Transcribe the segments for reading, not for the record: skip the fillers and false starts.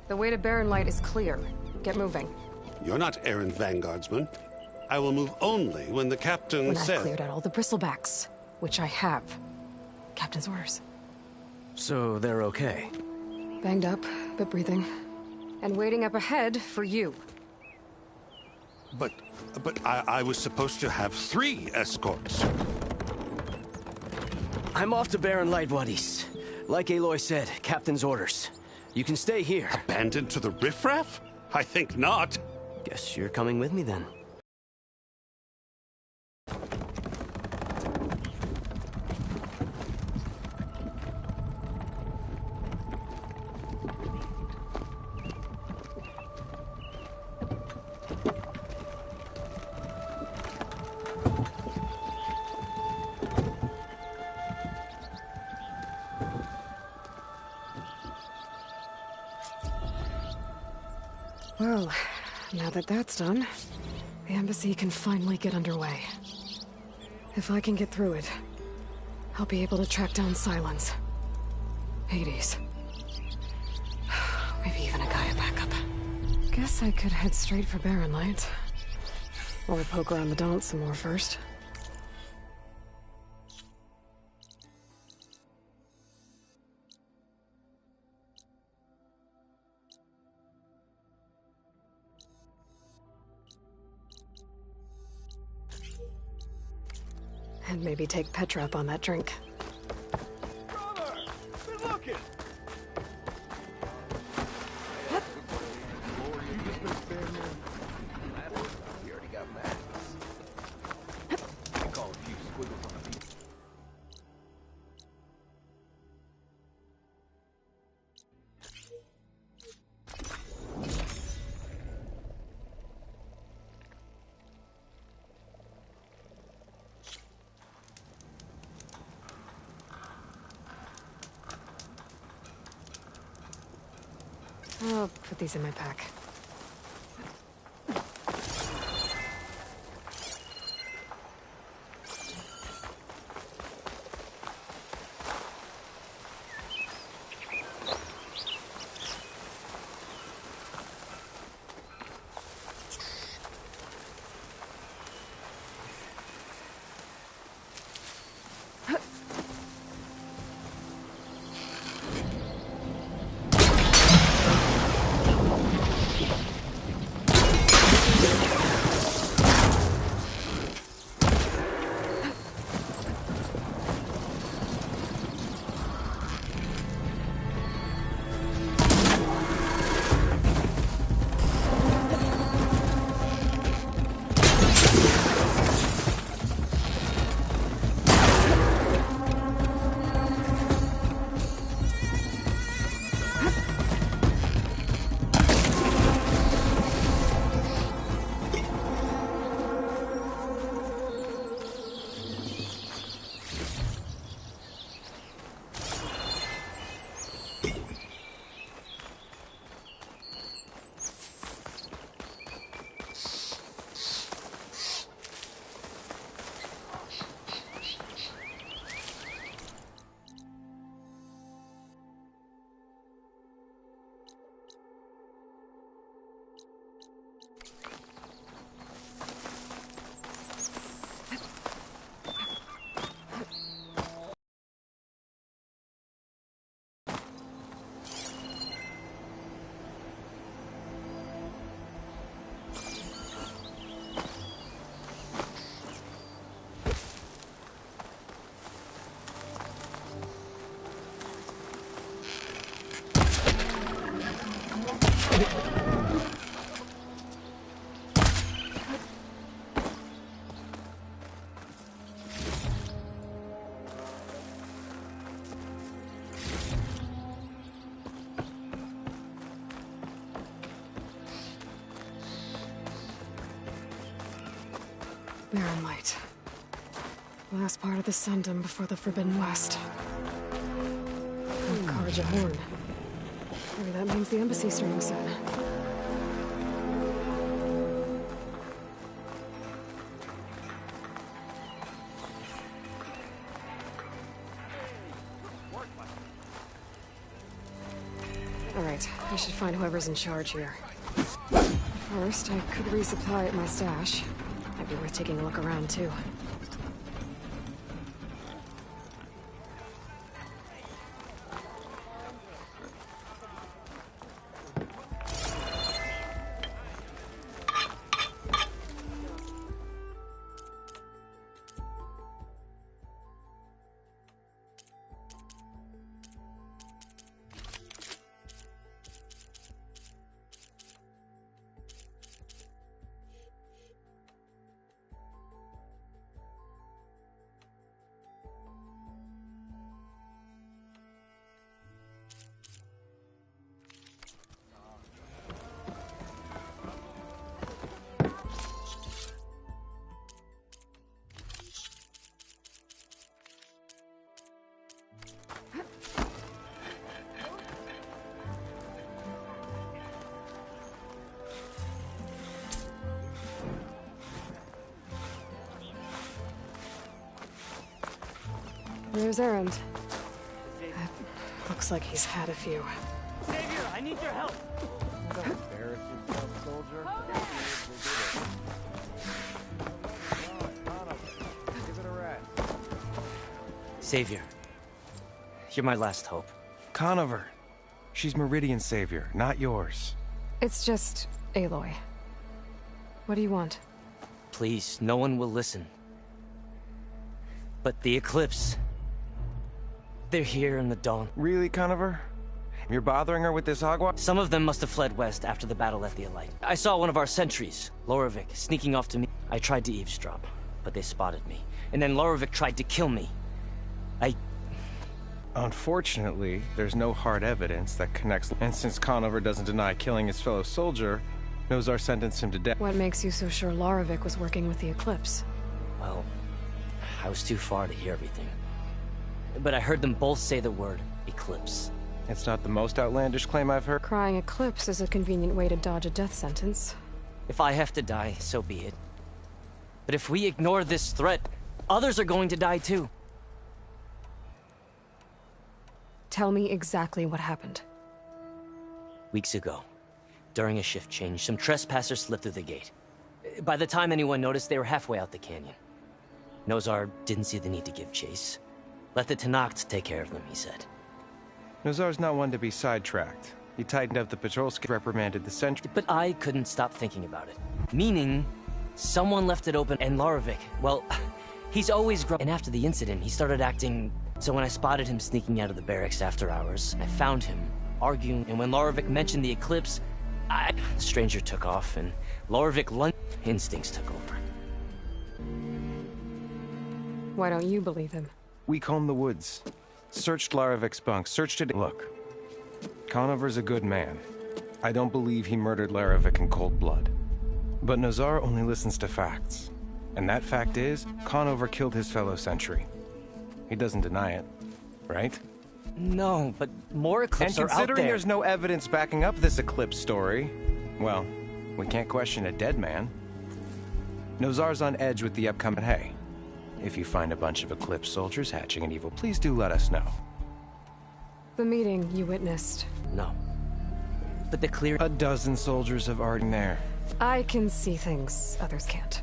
The way to Barren Light is clear. Get moving. You're not errand vanguardsman. I will move only when the captain When says... I've cleared out all the bristlebacks, which I have. Captain's orders. So they're okay? Banged up, but breathing. And waiting up ahead for you. But I was supposed to have 3 escorts. I'm off to Barren Light, Wadis. Like Aloy said, Captain's orders. You can stay here. Abandoned to the riffraff? I think not. Guess you're coming with me then. Well, now that that's done, the embassy can finally get underway. If I can get through it, I'll be able to track down Sylens. Hades. Maybe even a Gaia backup. Guess I could head straight for Barren Light. Or poke around the Daunt some more first. And maybe take Petra up on that drink. Brother! Been looking! We already got masks. I call a few squiggles on the beat. I'll put these in my pack. Barren Light. Last part of the Sundom before the Forbidden West. Karja Horn. Maybe that means the embassy's starting soon. Alright, I should find whoever's in charge here. First, I could resupply at my stash. Might be worth taking a look around, too. There's Erend. Looks like he's had a few. Savior, I need your help! Don't embarrass yourself, soldier. Give it a rest. Savior, you're my last hope. Conover. She's Meridian's savior, not yours. It's just Aloy. What do you want? Please, no one will listen. But the Eclipse... they're here in the dawn. Really, Conover? You're bothering her with this agua? Some of them must have fled west after the battle at the Elite. I saw one of our sentries, Lorovic, sneaking off to me. I tried to eavesdrop, but they spotted me. And then Lorovic tried to kill me. Unfortunately, there's no hard evidence that connects, and since Conover doesn't deny killing his fellow soldier, Nozar sentenced him to death. What makes you so sure Lorovic was working with the Eclipse? Well, I was too far to hear everything. But I heard them both say the word Eclipse. It's not the most outlandish claim I've heard. Crying Eclipse is a convenient way to dodge a death sentence. If I have to die, so be it. But if we ignore this threat, others are going to die too. Tell me exactly what happened. Weeks ago, during a shift change, some trespassers slipped through the gate. By the time anyone noticed, they were halfway out the canyon. Nozar didn't see the need to give chase. Let the Tenakth take care of them, he said. Nozar's not one to be sidetracked. He tightened up the patrol schedule, reprimanded the sentry. But I couldn't stop thinking about it. Meaning, someone left it open, and Lorovic, well, he's always And after the incident, he started acting... So when I spotted him sneaking out of the barracks after hours, I found him, arguing, and when Lorovic mentioned the Eclipse, the stranger took off, and Lorovic instincts took over. Why don't you believe him? We combed the woods. Searched Larovic's bunk, searched it. Look, Conover's a good man. I don't believe he murdered Larovic in cold blood. But Nozar only listens to facts. And that fact is, Conover killed his fellow sentry. He doesn't deny it, right? No, but more Eclipse are out there. And considering there's no evidence backing up this Eclipse story, well, we can't question a dead man. Nozar's on edge with the upcoming... Hey, if you find a bunch of Eclipse soldiers hatching an evil, please do let us know. The meeting you witnessed. No. But the clear... A dozen soldiers have already there. I can see things others can't.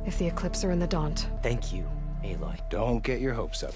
If the Eclipse are in the Daunt. Thank you, Aloy. Don't get your hopes up.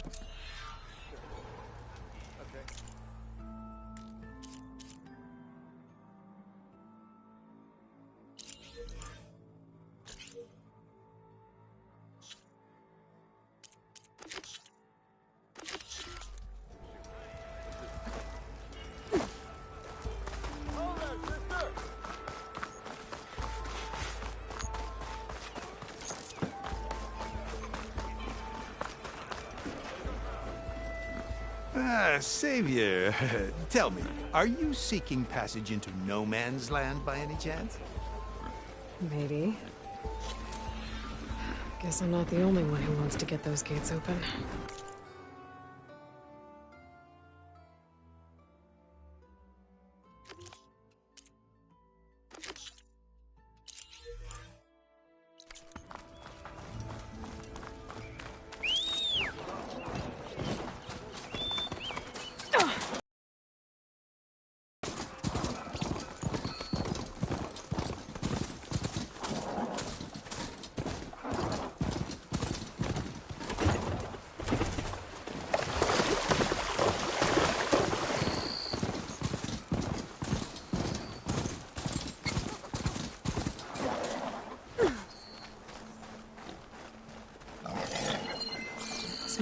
Savior, tell me, are you seeking passage into no man's land by any chance? Maybe. Guess I'm not the only one who wants to get those gates open.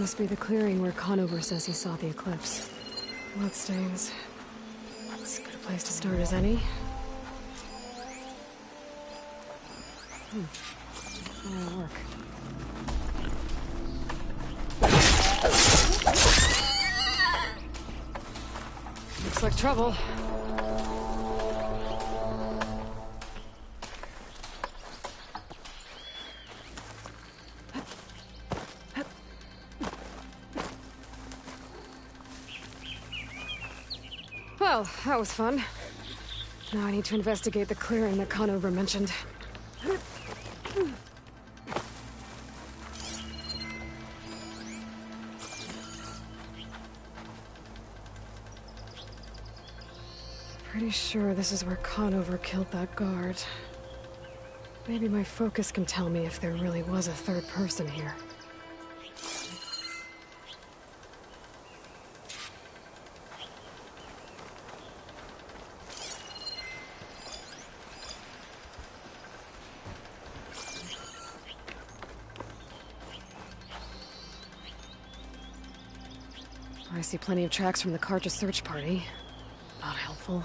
must be the clearing where Conover says he saw the eclipse. Bloodstains. As good a place to start as any. That'll work. Looks like trouble. Well, that was fun. Now I need to investigate the clearing that Conover mentioned. Pretty sure this is where Conover killed that guard. Maybe my focus can tell me if there really was a third person here. I see plenty of tracks from the Carja search party. Not helpful.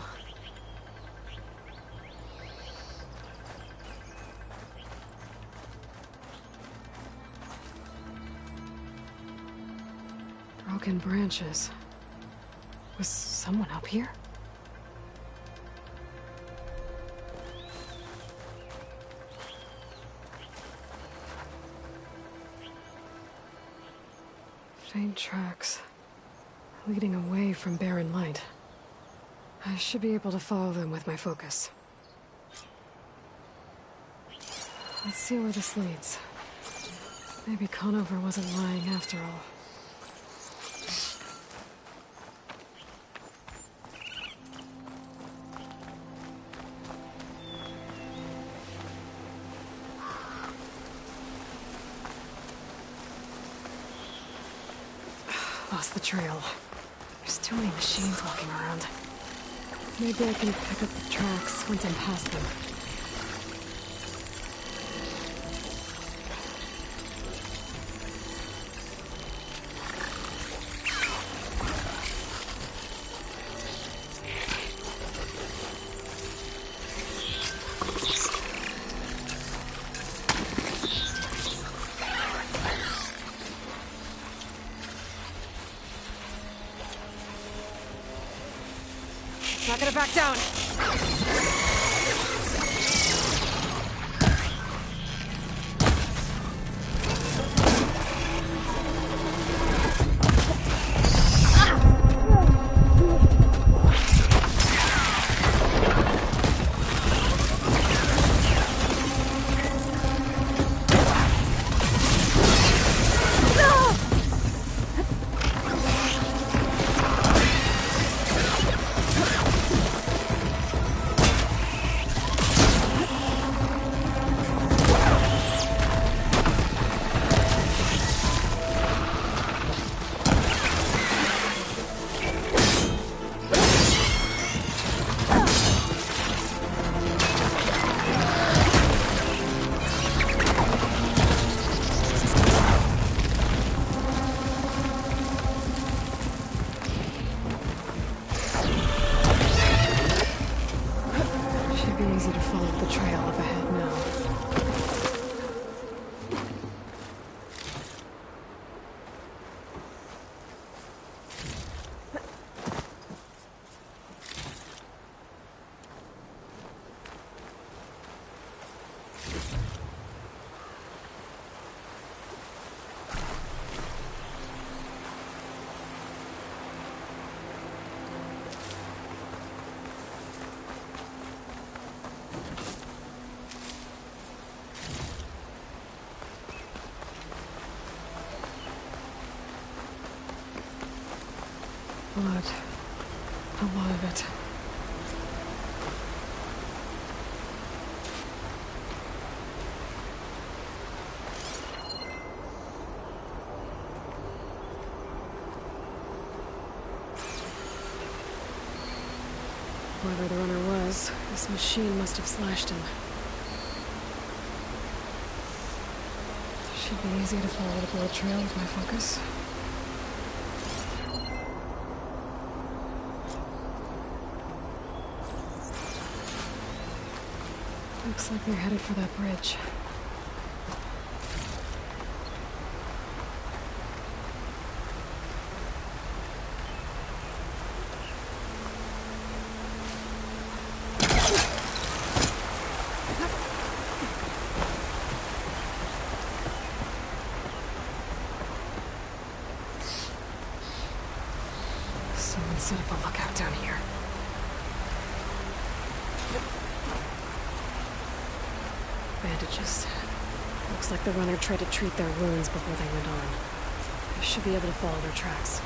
Broken branches. Was someone up here? Faint tracks. Leading away from Barren Light. I should be able to follow them with my focus. Let's see where this leads. Maybe Conover wasn't lying after all. Lost the trail. There's too many machines walking around. Maybe I can pick up the tracks once I'm past them. Not gonna back down. Easy to follow the trail up ahead now. Blood. A lot of it. Whoever the runner was, this machine must have slashed him. Should be easy to follow the blood trail with my focus. Looks like they're headed for that bridge. Someone set up a lookout down here. Bandages. Looks like the runner tried to treat their wounds before they went on. I should be able to follow their tracks.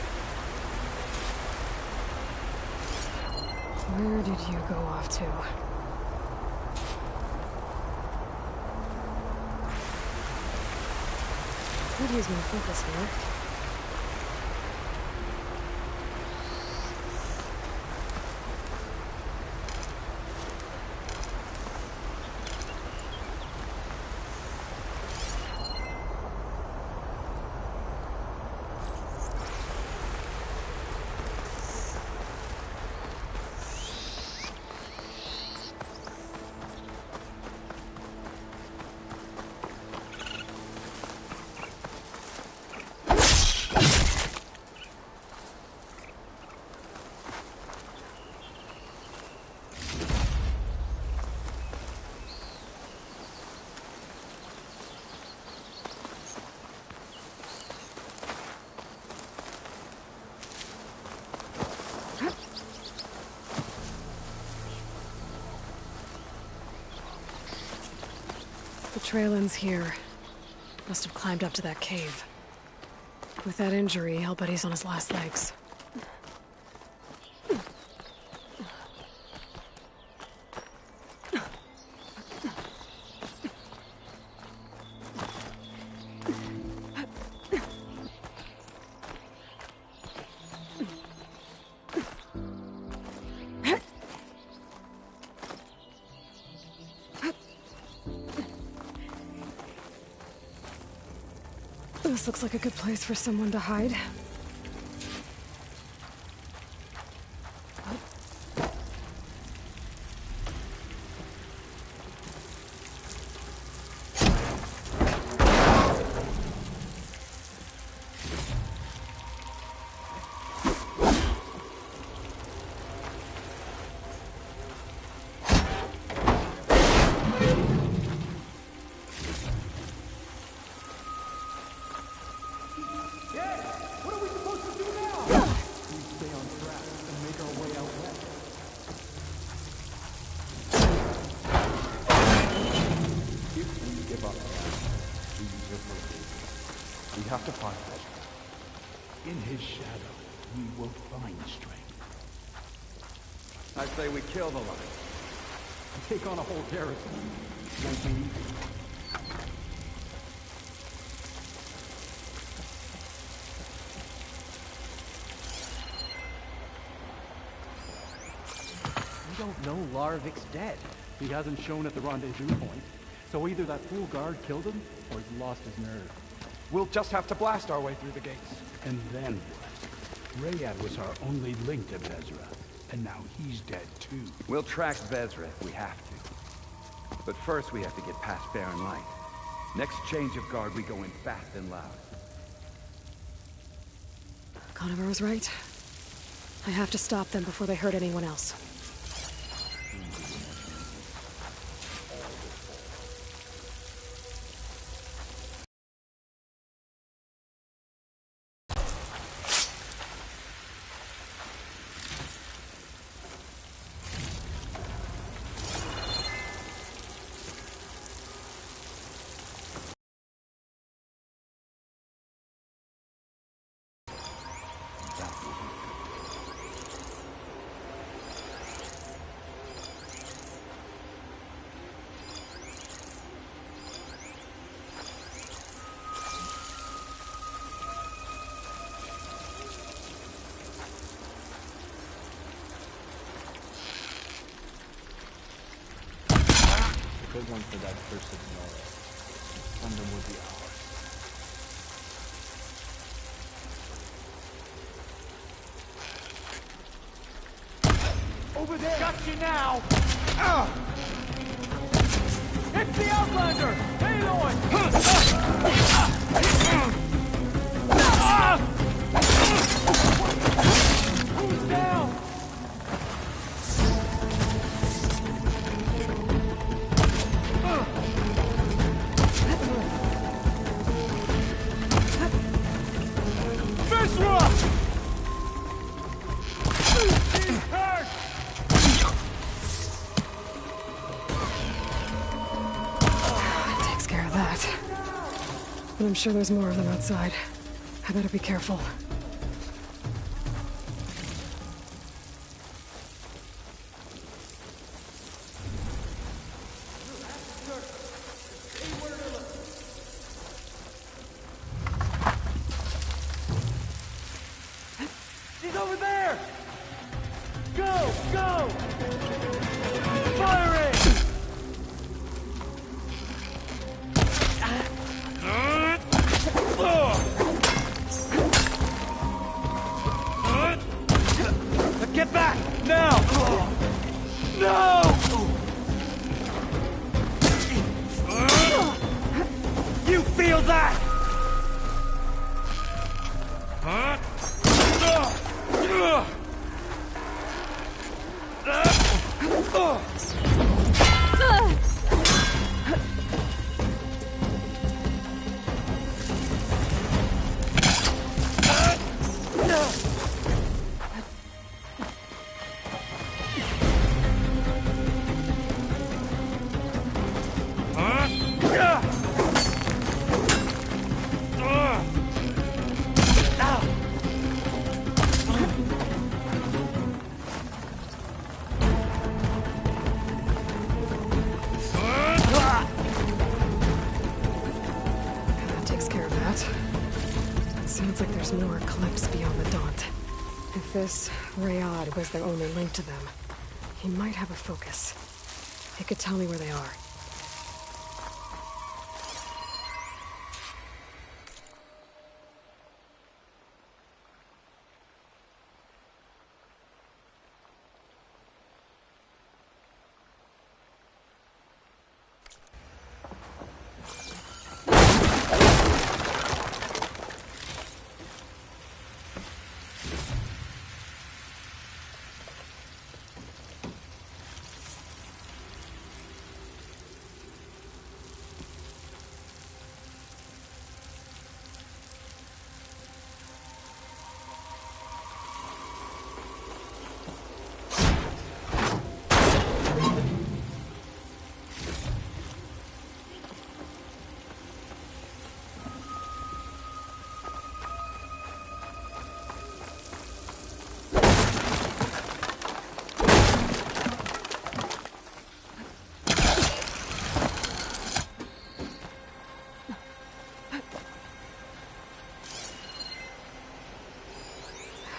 Where did you go off to? Could use more focus here. The trail ends here. Must have climbed up to that cave. With that injury, I'll bet he's on his last legs. This looks like a good place for someone to hide. We have to find it. In his shadow, we will find strength. I say we kill the lion. Take on a whole garrison. Won't be easy. We don't know Laravic's dead. He hasn't shown at the rendezvous point, so either that fool guard killed him, or he's lost his nerve. We'll just have to blast our way through the gates. And then what? Rayad was our only link to Vezra, and now he's dead too. We'll track Vezra if we have to. But first we have to get past Barren Light. Next change of guard, we go in fast and loud. Conover was right. I have to stop them before they hurt anyone else. Good one for that person, Nora. Someone will be ours. Over there! Got you now! It's the Outlander! Aloy! Who's down? Viscera! He's hurt! Takes care of that. But I'm sure there's more of them outside. I better be careful. She's over there! Go! Go! Fire it! Get back! Now! No! You feel that? That takes care of that. It sounds like there's more Eclipse beyond the Daunt. If this Rayad was the only link to them, he might have a focus. He could tell me where they are.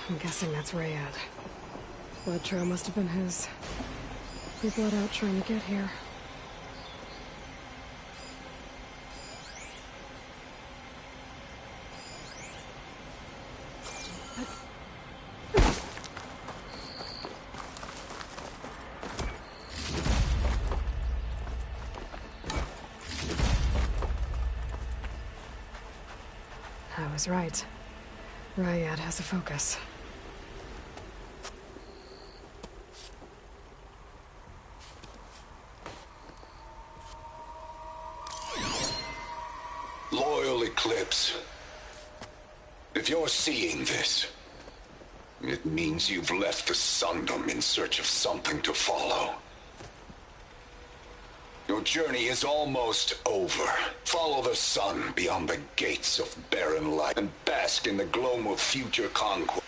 I'm guessing that's Rayad. Blood trail must have been his. He bled out trying to get here. I was right. Rayad has a focus. Loyal Eclipse, if you're seeing this, it means you've left the Sundom in search of something to follow. Your journey is almost over. Follow the sun beyond the gates of barren light and bask in the gloam of future conquest.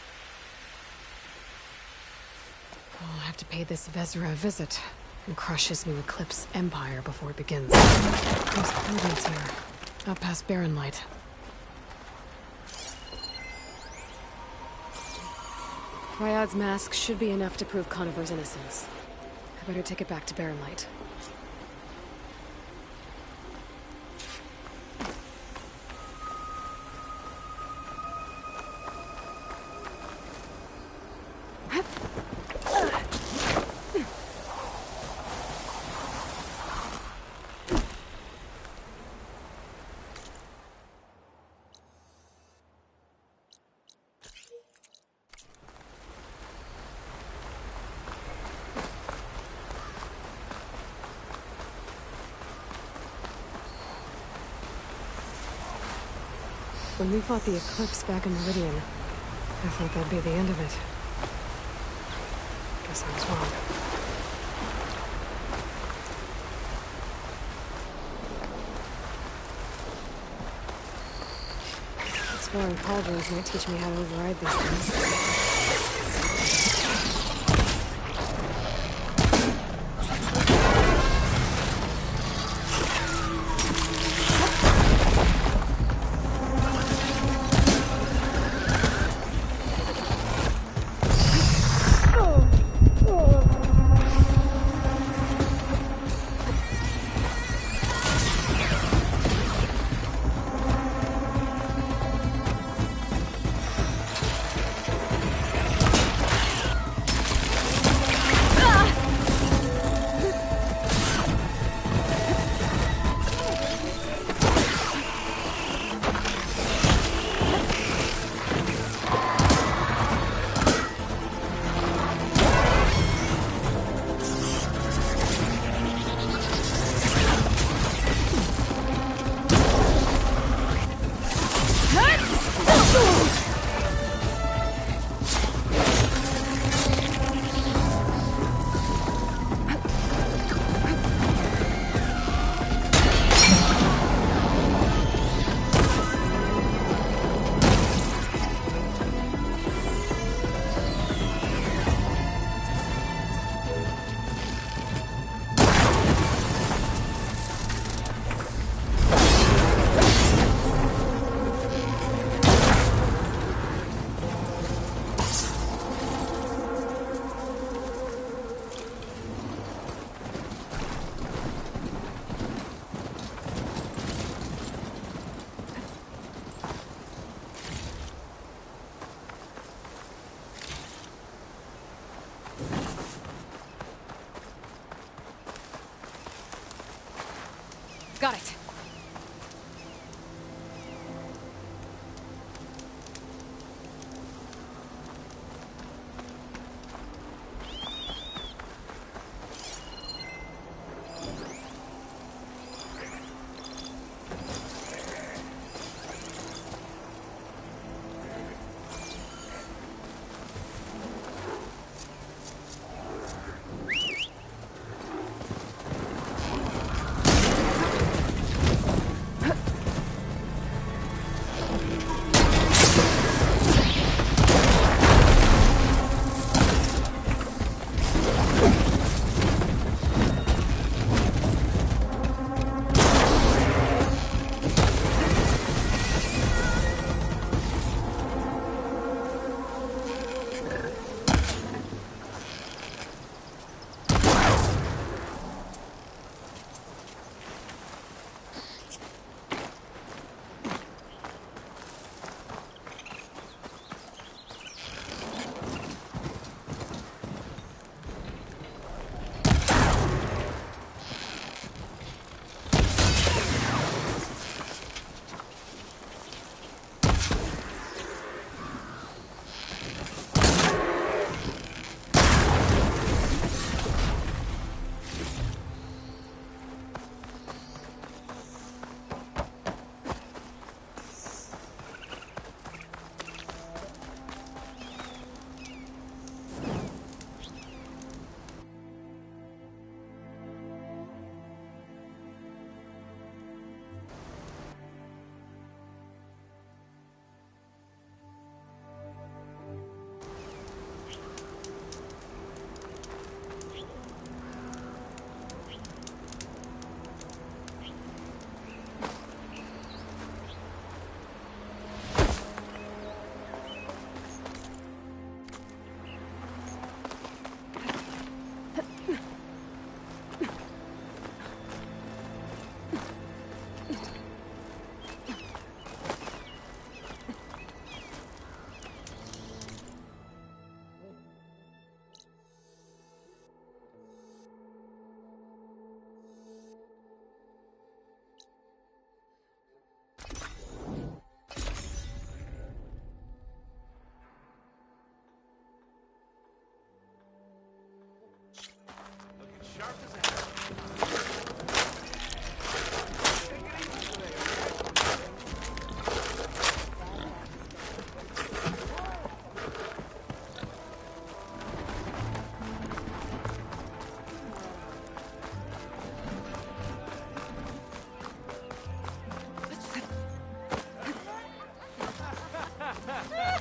I'll have to pay this Vezra a visit and crush his new Eclipse empire before it begins. There's coordinates here, up past Barren Light. Ryad's mask should be enough to prove Conover's innocence. I better take it back to Barren Light. When we fought the Eclipse back in Meridian, I thought that'd be the end of it. Guess I was wrong. Exploring cauldrons might teach me how to override these things. Got it.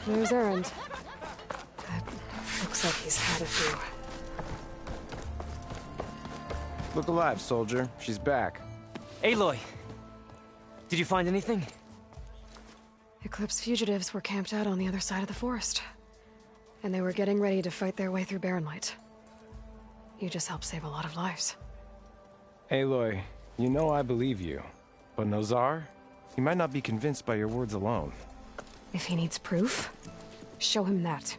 There's Erend. That looks like he's had a few. Look alive, soldier. She's back. Aloy! Did you find anything? Eclipse fugitives were camped out on the other side of the forest. And they were getting ready to fight their way through Barren Light. You just helped save a lot of lives. Aloy, you know I believe you. But Nozar? He might not be convinced by your words alone. If he needs proof, show him that.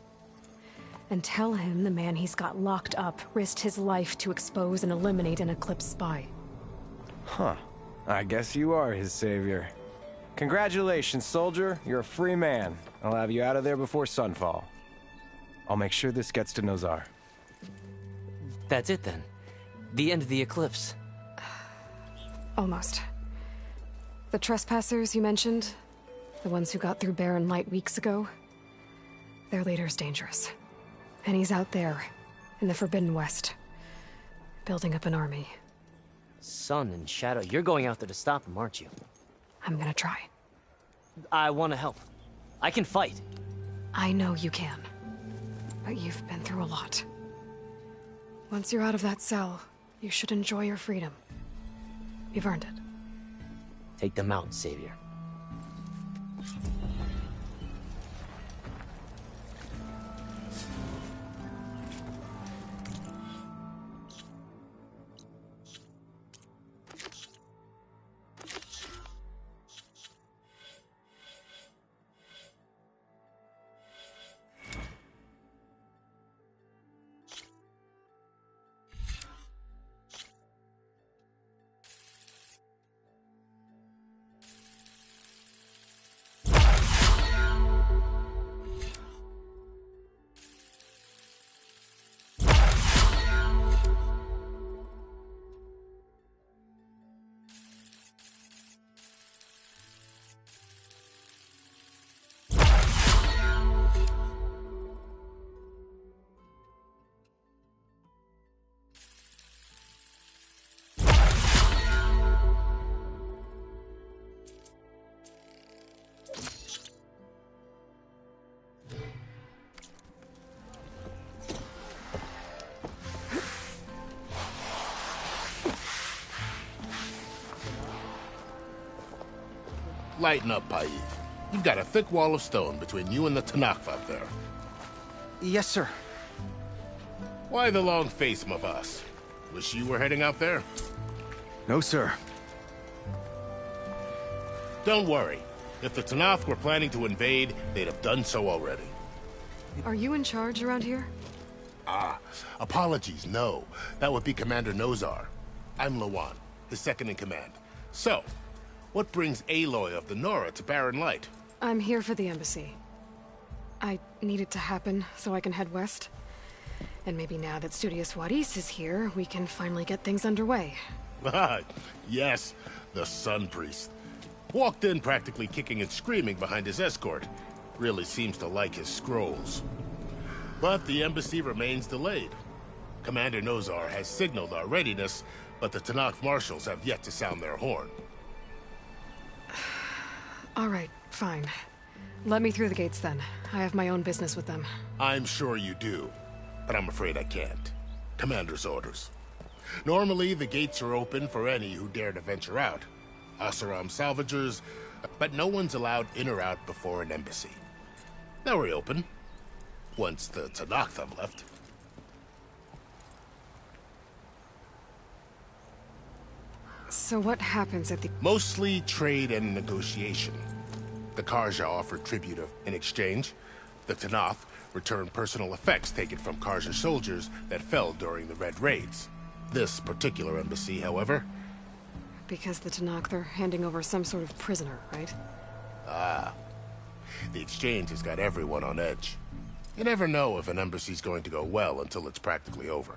And tell him the man he's got locked up risked his life to expose and eliminate an Eclipse spy. Huh. I guess you are his savior. Congratulations, soldier. You're a free man. I'll have you out of there before sunfall. I'll make sure this gets to Nozar. That's it then. The end of the Eclipse. Almost. The trespassers you mentioned, the ones who got through Barren Light weeks ago, their leader's dangerous. And he's out there, in the Forbidden West, building up an army. Sun and Shadow, you're going out there to stop him, aren't you? I'm gonna try. I want to help. I can fight. I know you can. But you've been through a lot. Once you're out of that cell, you should enjoy your freedom. You've earned it. Take them out, Savior. Lighten up, Paiv. You've got a thick wall of stone between you and the Tenakth up there. Yes, sir. Why the long face, Mavas? Wish you were heading out there? No, sir. Don't worry. If the Tenakth were planning to invade, they'd have done so already. Are you in charge around here? Apologies, no. That would be Commander Nozar. I'm Lawan, his second-in-command. So, what brings Aloy of the Nora to Barren Light? I'm here for the embassy. I need it to happen so I can head west. And maybe now that Studious Wadis is here, we can finally get things underway. Yes, the Sun Priest. Walked in practically kicking and screaming behind his escort. Really seems to like his scrolls. But the embassy remains delayed. Commander Nozar has signaled our readiness, but the Tenakth marshals have yet to sound their horn. All right, fine. Let me through the gates then. I have my own business with them. I'm sure you do, but I'm afraid I can't. Commander's orders. Normally, the gates are open for any who dare to venture out. Oseram salvagers, but no one's allowed in or out before an embassy. Now we're open, once the Tenakth have left. So what happens at the... Mostly trade and negotiation. The Carja offered tribute in exchange. The Tenakth returned personal effects taken from Carja soldiers that fell during the Red Raids. This particular embassy, however... Because the Tenakth are handing over some sort of prisoner, right? The exchange has got everyone on edge. You never know if an embassy's going to go well until it's practically over.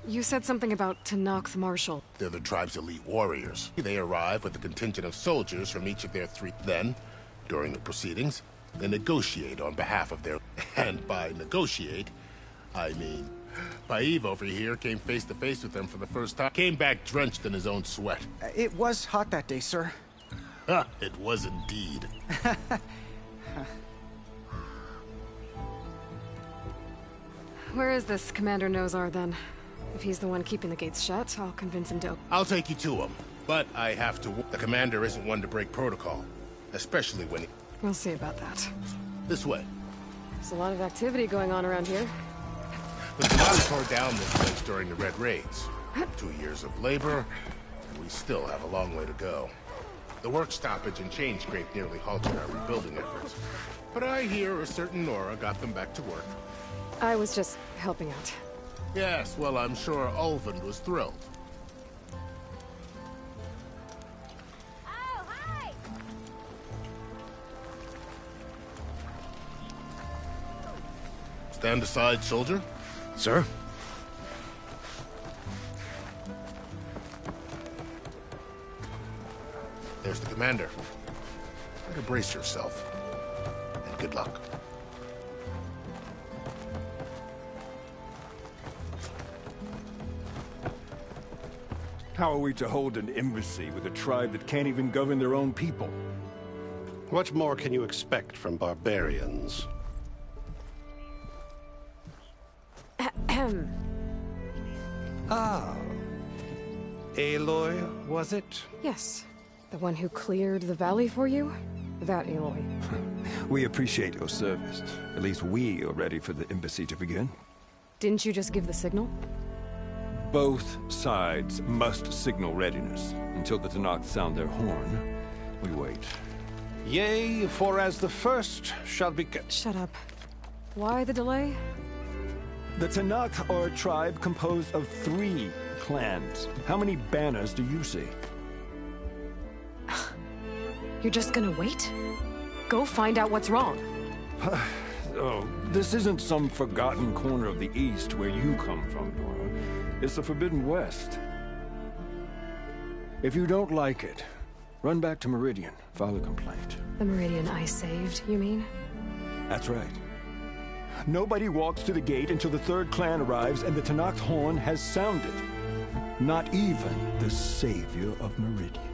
You said something about Tenakth Marshal. They're the tribe's elite warriors. They arrive with a contingent of soldiers from each of their three... Then, during the proceedings, they negotiate on behalf of their... And by negotiate, I mean... Paiv over here came face to face with them for the first time. Came back drenched in his own sweat. It was hot that day, sir. It was indeed. Where is this Commander Nozar, then? If he's the one keeping the gates shut, I'll convince him to... I'll take you to him, but I have to... The commander isn't one to break protocol, especially when he... We'll see about that. This way. There's a lot of activity going on around here. The Command tore down this place during the Red Raids. 2 years of labor, and we still have a long way to go. The work stoppage and change scrape nearly halted our rebuilding efforts. But I hear a certain Nora got them back to work. I was just helping out. Yes, well, I'm sure Ulvund was thrilled. Oh, hi! Stand aside, soldier. Sir? There's the commander. Better brace yourself. And good luck. How are we to hold an embassy with a tribe that can't even govern their own people? What more can you expect from barbarians? Ahem. Ah. Aloy, was it? Yes. The one who cleared the valley for you? That Aloy. We appreciate your service. At least we are ready for the embassy to begin. Didn't you just give the signal? Both sides must signal readiness. Until the Tenakth sound their horn, we wait. Yea, for as the first shall be... Shut up. Why the delay? The Tenakth are a tribe composed of 3 clans. How many banners do you see? You're just gonna wait? Go find out what's wrong. Oh, this isn't some forgotten corner of the East where you come from, Nora. It's the Forbidden West. If you don't like it, run back to Meridian, file a complaint. The Meridian I saved, you mean? That's right. Nobody walks to the gate until the 3rd clan arrives and the Tenakth horn has sounded. Not even the savior of Meridian.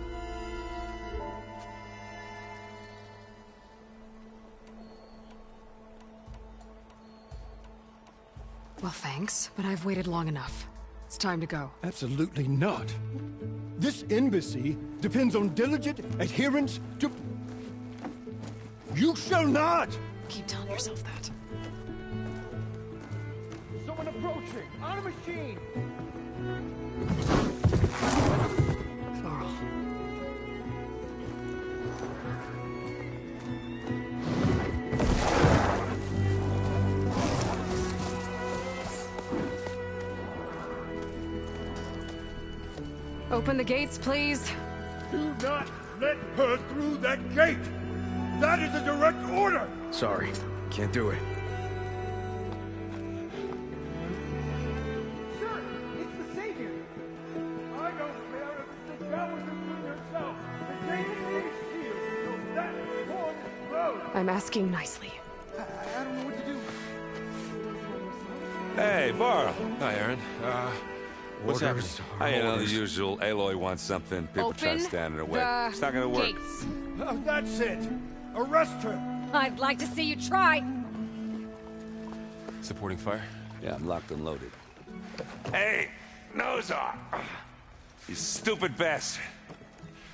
Well, thanks, but I've waited long enough. It's time to go. Absolutely not. This embassy depends on diligent adherence to... You shall not! Keep telling yourself that. Someone approaching! On a machine! Varl. Open the gates, please. Do not let her through that gate! That is a direct order! Sorry, can't do it. Sir, it's the Savior! I don't care if it's the goblin between yourself. The gate is sealed until that horn is blown! I'm asking nicely. I don't know what to do. Hey, Varl. Hi, Aaron. What's happening? I know the usual. Aloy wants something. People try to stand in her way. It's not gonna work. Gates. Oh, that's it! Arrest her! I'd like to see you try. Supporting fire? Yeah, I'm locked and loaded. Hey, Nozar! You stupid bastard.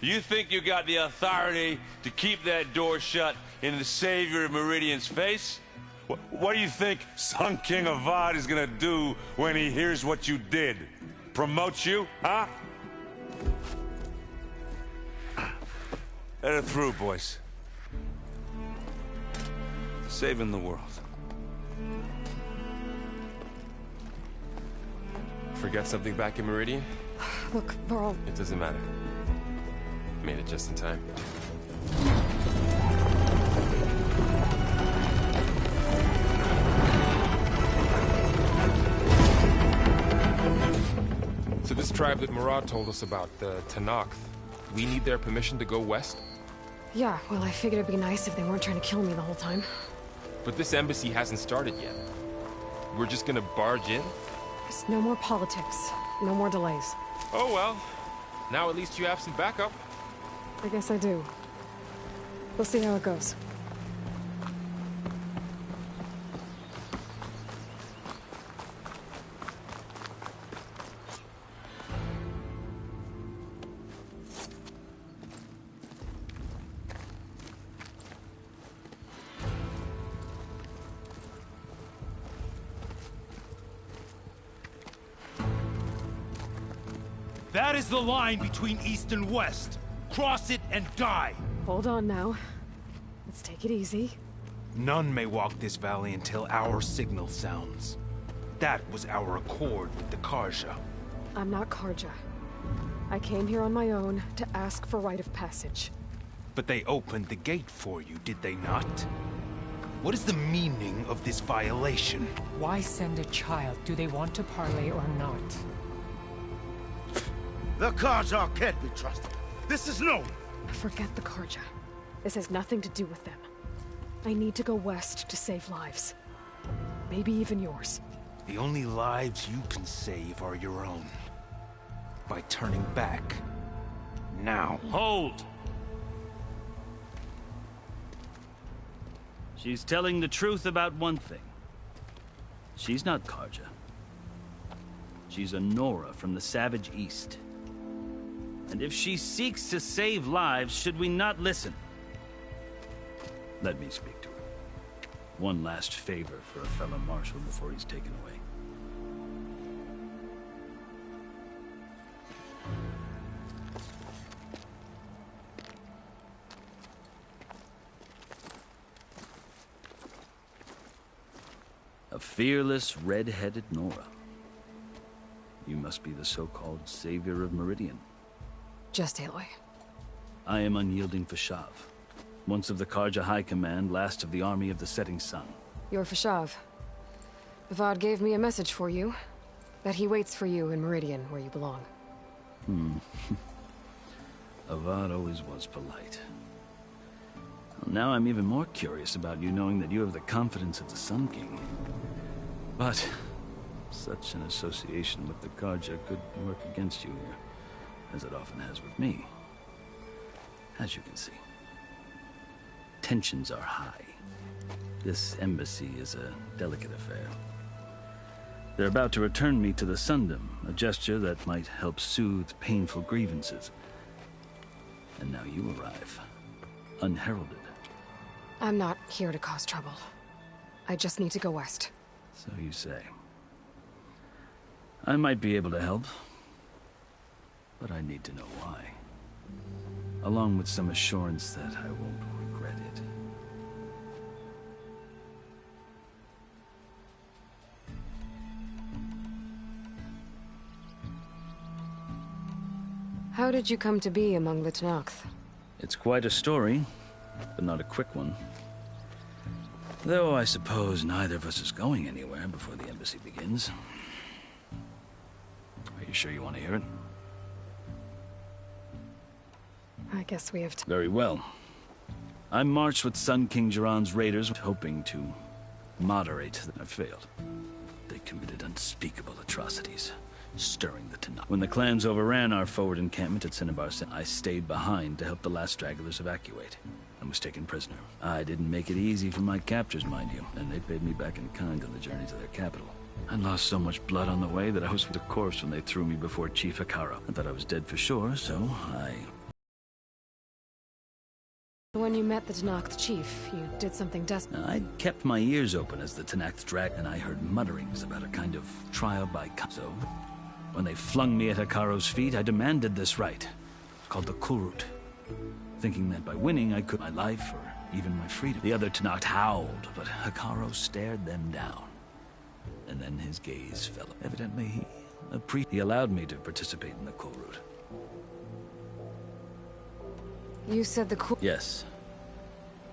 You think you got the authority to keep that door shut in the savior of Meridian's face? What do you think Sun King Avad is gonna do when he hears what you did? Promote you, huh? Let her through, boys. Saving the world. Forget something back in Meridian? Look, Varl. It doesn't matter. Made it just in time. So this tribe that Murad told us about, the Tenakth, we need their permission to go west? Yeah, well, I figured it'd be nice if they weren't trying to kill me the whole time. But this embassy hasn't started yet. We're just gonna barge in? There's no more politics. No more delays. Oh well. Now at least you have some backup. I guess I do. We'll see how it goes. That is the line between East and West. Cross it and die. Hold on now. Let's take it easy. None may walk this valley until our signal sounds. That was our accord with the Carja. I'm not Carja. I came here on my own to ask for rite of passage. But they opened the gate for you, did they not? What is the meaning of this violation? Why send a child? Do they want to parley or not? The Carja can't be trusted. This is known. Forget the Carja. This has nothing to do with them. I need to go west to save lives. Maybe even yours. The only lives you can save are your own. By turning back. Now. Hold! She's telling the truth about one thing. She's not Carja. She's a Nora from the Savage East. And if she seeks to save lives, should we not listen? Let me speak to her. One last favor for a fellow marshal before he's taken away. A fearless, red-headed Nora. You must be the so-called savior of Meridian. Just Aloy. I am Unyielding Fashav. Once of the Carja High Command, last of the Army of the Setting Sun. You're Fashav. Avad gave me a message for you. That he waits for you in Meridian, where you belong. Avad always was polite. Well, now I'm even more curious about you knowing that you have the confidence of the Sun King. But such an association with the Carja could work against you here, as it often has with me. As you can see, tensions are high. This embassy is a delicate affair. They're about to return me to the Sundom, a gesture that might help soothe painful grievances. And now you arrive, unheralded. I'm not here to cause trouble. I just need to go west. So you say. I might be able to help, but I need to know why. Along with some assurance that I won't regret it. How did you come to be among the Tenakth? It's quite a story, but not a quick one. Though I suppose neither of us is going anywhere before the embassy begins. Are you sure you want to hear it? I guess we have to. Very well. I marched with Sun King Jiran's raiders, hoping to moderate. I failed. They committed unspeakable atrocities, stirring the Tenakth. When the clans overran our forward encampment at Cinnabar, I stayed behind to help the last stragglers evacuate, and was taken prisoner. I didn't make it easy for my captors, mind you, and they paid me back in kind on the journey to their capital. I lost so much blood on the way that I was with a corpse when they threw me before Chief Hekarro. I thought I was dead for sure, so I... When you met the Tenakth chief, you did something desperate. I'd kept my ears open as the Tenakth dragged, and I heard mutterings about a kind of trial by so when they flung me at Hekarro's feet, I demanded this right, called the Kulrut, thinking that by winning I could my life or even my freedom. The other Tenakth howled, but Hekarro stared them down. And then his gaze fell. Evidently, he allowed me to participate in the Kulrut. You said the Yes.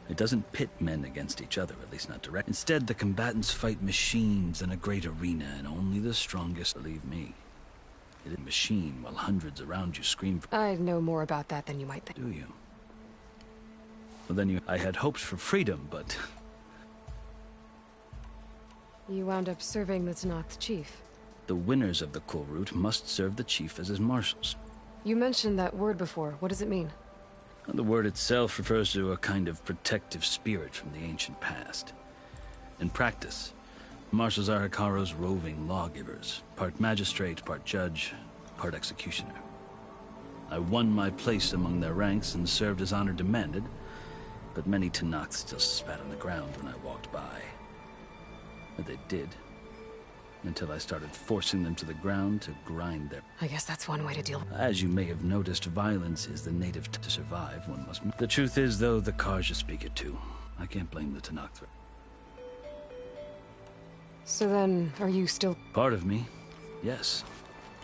It doesn't pit men against each other, at least not direct. Instead, the combatants fight machines in a great arena, and only the strongest, believe me. It is a machine while hundreds around you scream for... I know more about that than you might think. Do you? Well, then I had hopes for freedom, but... You wound up serving the Tenakth chief. The winners of the Kulrut must serve the chief as his marshals. You mentioned that word before. What does it mean? The word itself refers to a kind of protective spirit from the ancient past. In practice, marshals are Hekarro's roving lawgivers, part magistrate, part judge, part executioner. I won my place among their ranks and served as honor demanded, but many Tenakth still spat on the ground when I walked by. But they did, until I started forcing them to the ground to grind their... I guess that's one way to deal. As you may have noticed, violence is the native to survive, one must... The truth is, though, the Carja speak it too. I can't blame the Tenakth. So then, are you still... Part of me, yes.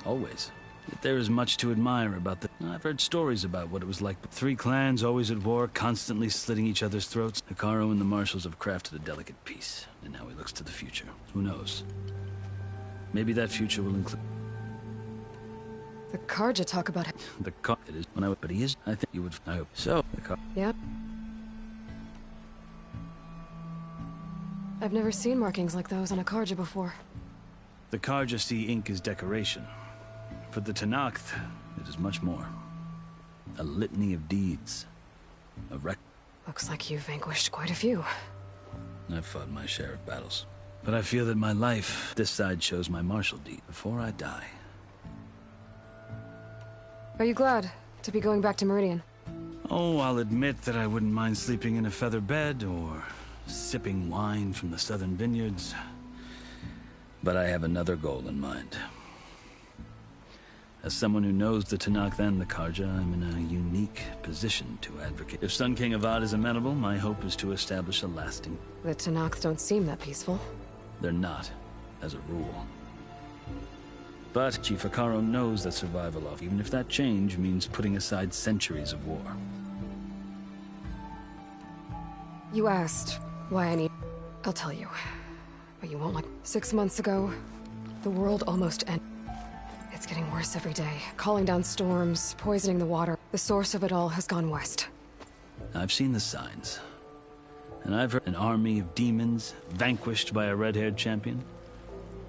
Always. Yet there is much to admire about the... I've heard stories about what it was like. 3 clans always at war, constantly slitting each other's throats. Hekarro and the marshals have crafted a delicate peace, and now he looks to the future. Who knows? Maybe that future will include... The Carja talk about... The Carja is... When I... But he is... I think you would... I hope. So, the Carja... Yep. I've never seen markings like those on a Carja before. The Carja see ink as decoration. For the Tenakth, it is much more. A litany of deeds. A rec... Looks like you've vanquished quite a few. I've fought my share of battles. But I feel that my life, this side shows my martial deed before I die. Are you glad to be going back to Meridian? Oh, I'll admit that I wouldn't mind sleeping in a feather bed or sipping wine from the southern vineyards. But I have another goal in mind. As someone who knows the Tenakth and the Carja, I'm in a unique position to advocate. If Sun King Avad is amenable, my hope is to establish a lasting... The Tenakth don't seem that peaceful. They're not, as a rule. But Chief Hekarro knows that survival of, even if that change means putting aside centuries of war. You asked why I need... I'll tell you. But you won't like... 6 months ago, the world almost ended. It's getting worse every day. Calling down storms, poisoning the water. The source of it all has gone west. I've seen the signs. And I've heard an army of demons vanquished by a red-haired champion.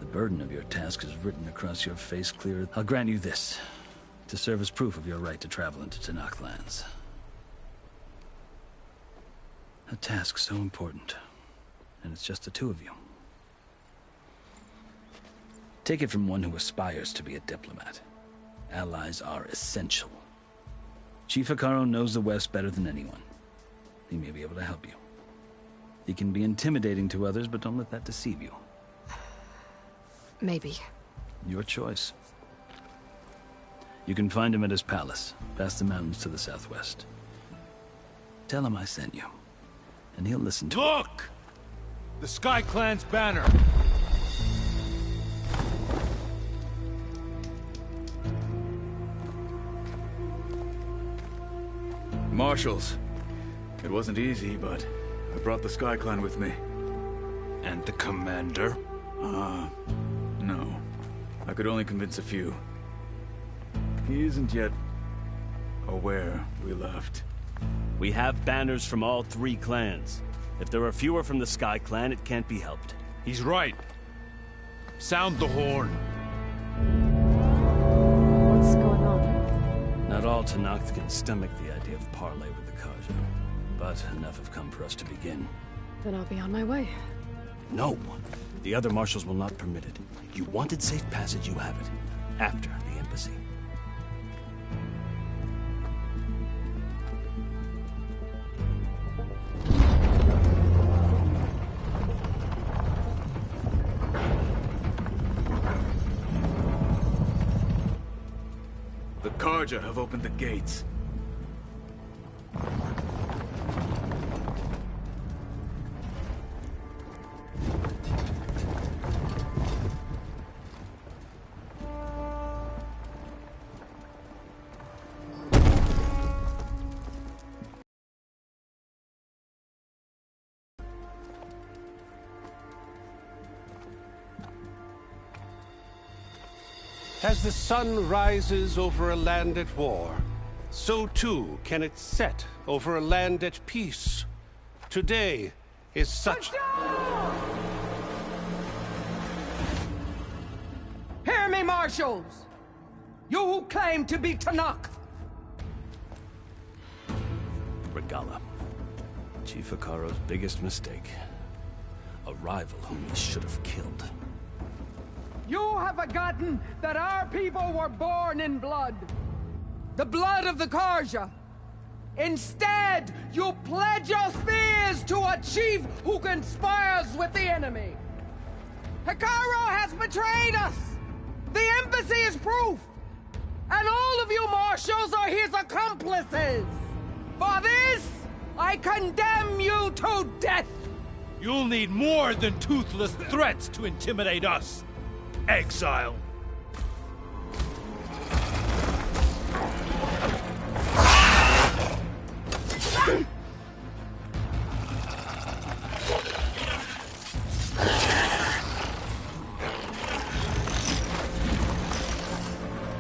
The burden of your task is written across your face clear. I'll grant you this, to serve as proof of your right to travel into Tenakth lands. A task so important, and it's just the 2 of you. Take it from one who aspires to be a diplomat. Allies are essential. Chief Hekarro knows the West better than anyone. He may be able to help you. He can be intimidating to others, but don't let that deceive you. Maybe. Your choice. You can find him at his palace, past the mountains to the southwest. Tell him I sent you, and he'll listen to... Look! The Sky Clan's banner! Marshals. It wasn't easy, but I brought the Sky Clan with me. And the commander? No. I could only convince a few. He isn't yet aware we left. We have banners from all 3 clans. If there are fewer from the Sky Clan, it can't be helped. He's right. Sound the horn. What's going on? Not all Tenakth can stomach the idea of parley with the Carja, but enough have come for us to begin. Then I'll be on my way. No. The other marshals will not permit it. You wanted safe passage, you have it. After the embassy. The Carja have opened the gates. As the sun rises over a land at war, so too can it set over a land at peace. Today is such... Hear me, marshals! You who claim to be Tenakth! Regalla. Chief Hekarro's biggest mistake. A rival whom he should have killed. You have forgotten that our people were born in blood. The blood of the Carja. Instead, you pledge your spears to a chief who conspires with the enemy. Hekarro has betrayed us! The embassy is proof! And all of you marshals are his accomplices! For this, I condemn you to death! You'll need more than toothless threats to intimidate us. Exile.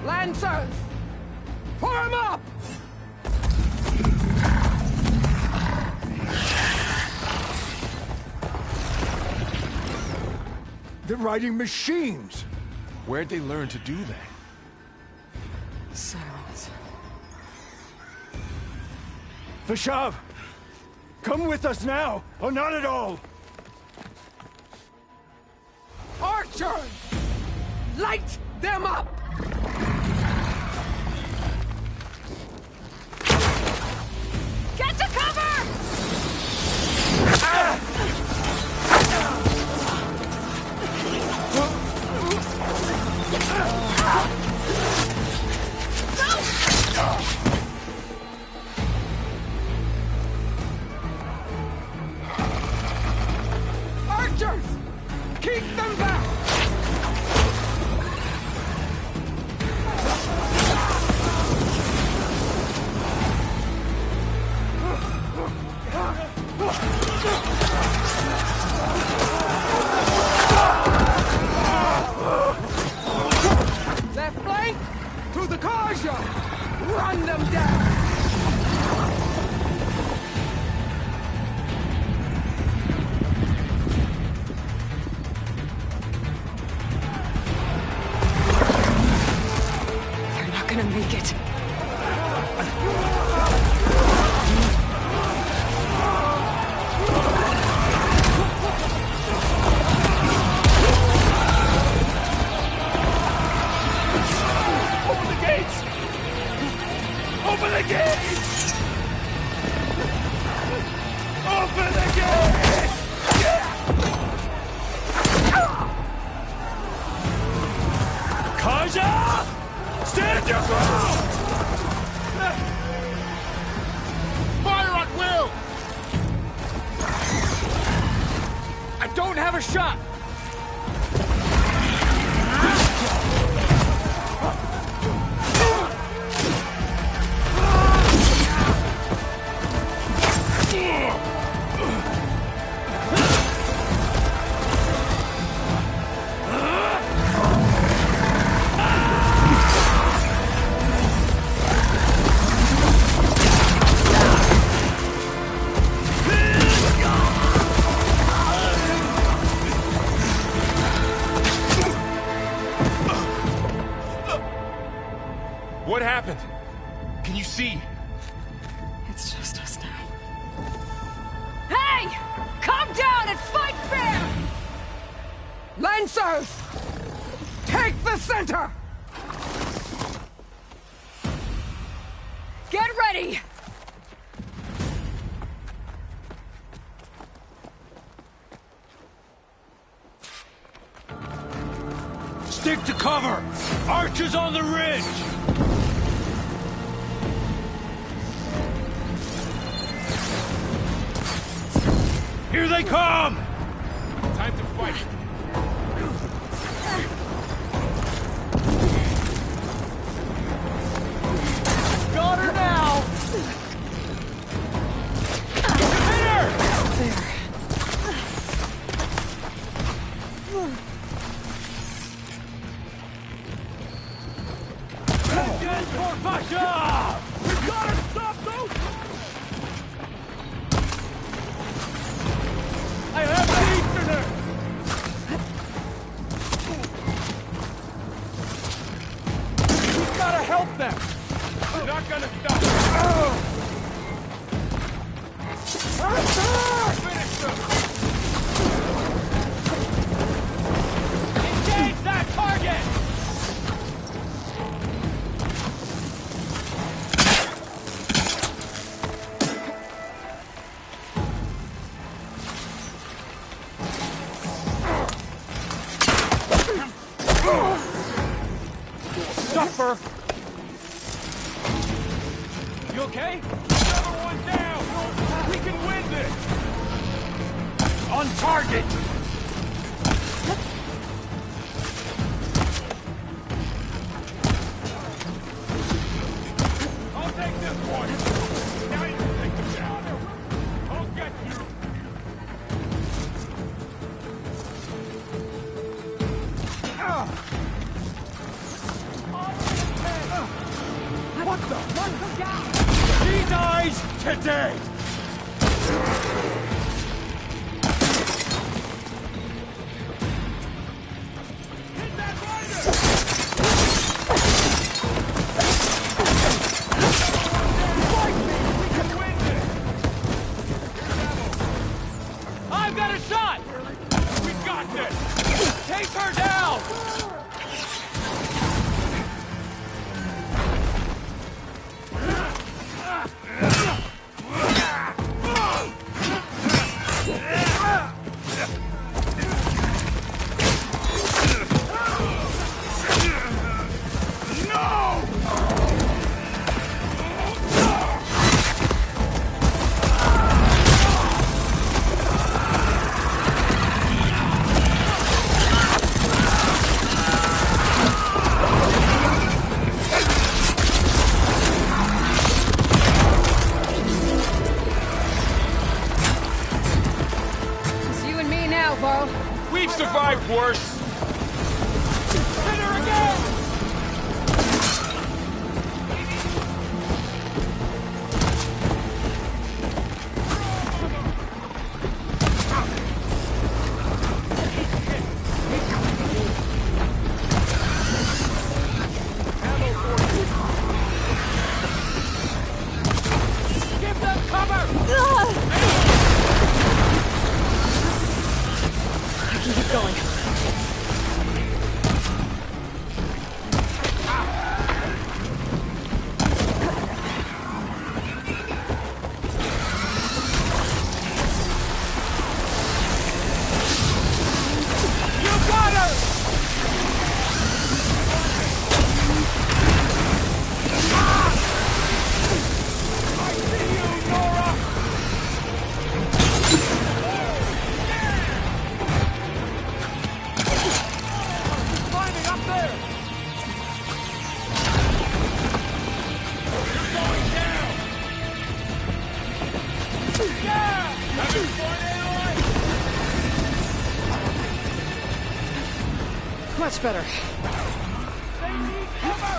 Lancers! Form up! They're riding machines! Where'd they learn to do that? Silence. Vashav! Come with us now, or not at all! Archers! Light them up! Get to cover! Archers! Keep them back! Left flank! To the Carja! Run them down! They're not gonna make it. Open the gates! Open the gates! Open the gates! Carja! Stand your ground! Fire at will! I don't have a shot! What happened? Can you see? It's just us now. Hey! Calm down and fight fair! Lancers! Take the center! Get ready! Stick to cover! Archers on the ridge! Here they come! Time to fight! Got her now! Hit her! Again for Vashav! We gotta stop those! I have the Easterner! We gotta help them! We're not gonna stop! Engage that target! Suffer! You okay? Number one down! We can win this! On target! I'll take this one! Now you can take them down! I'll get you! What the? He dies today! I've got a shot! We got this! Take her down! It's you and me now, Varl. We've survived worse. Hit her again! Give them cover! I can keep going. You got her! I see you, Nora! Climbing up there! You're going down! Yeah! Having fun, Aloy? Much better. They need cover!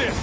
this!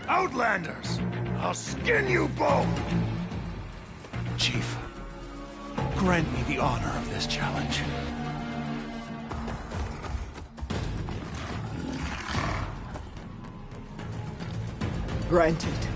Outlanders! I'll skin you both! Chief, grant me the honor of this challenge. Granted.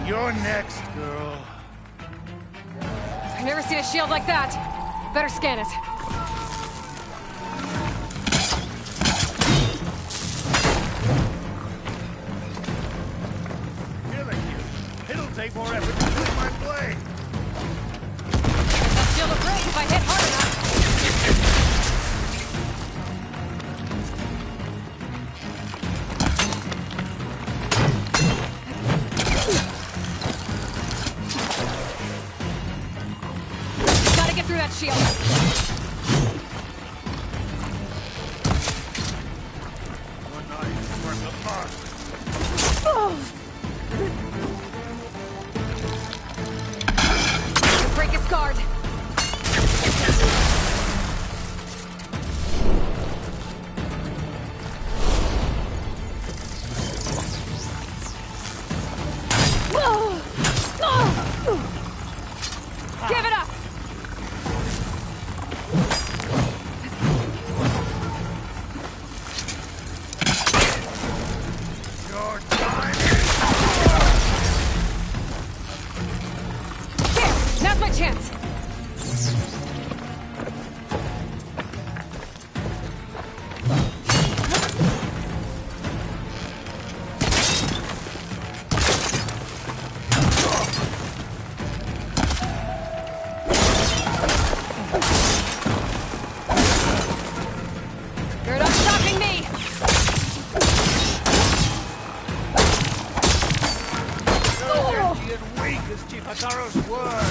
You're next, girl. I've never seen a shield like that. Better scan it. Killing you. It'll take more effort to twist my blade. That shield will break if I hit hard enough. Through that shield. One knife worth the mark. The break is guard. Give it up. Now's my chance! You're not stopping me! So empty and weak as Chief Hataro's word.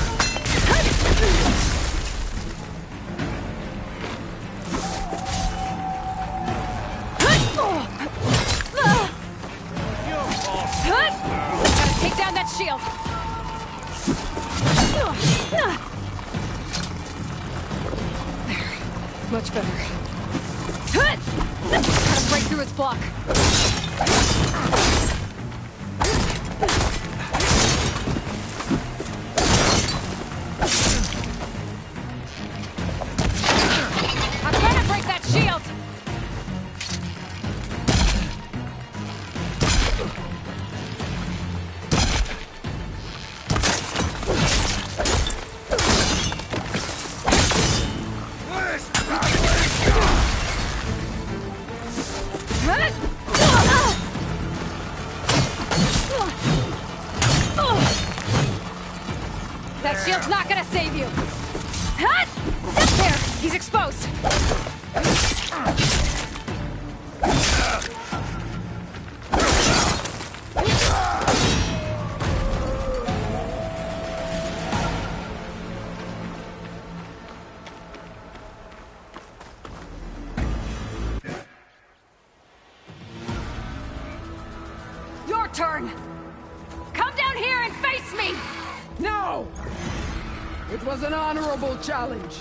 Gotta take down that shield. There. Much better. Gotta break through its block. He's exposed! Your turn! Come down here and face me! No! It was an honorable challenge.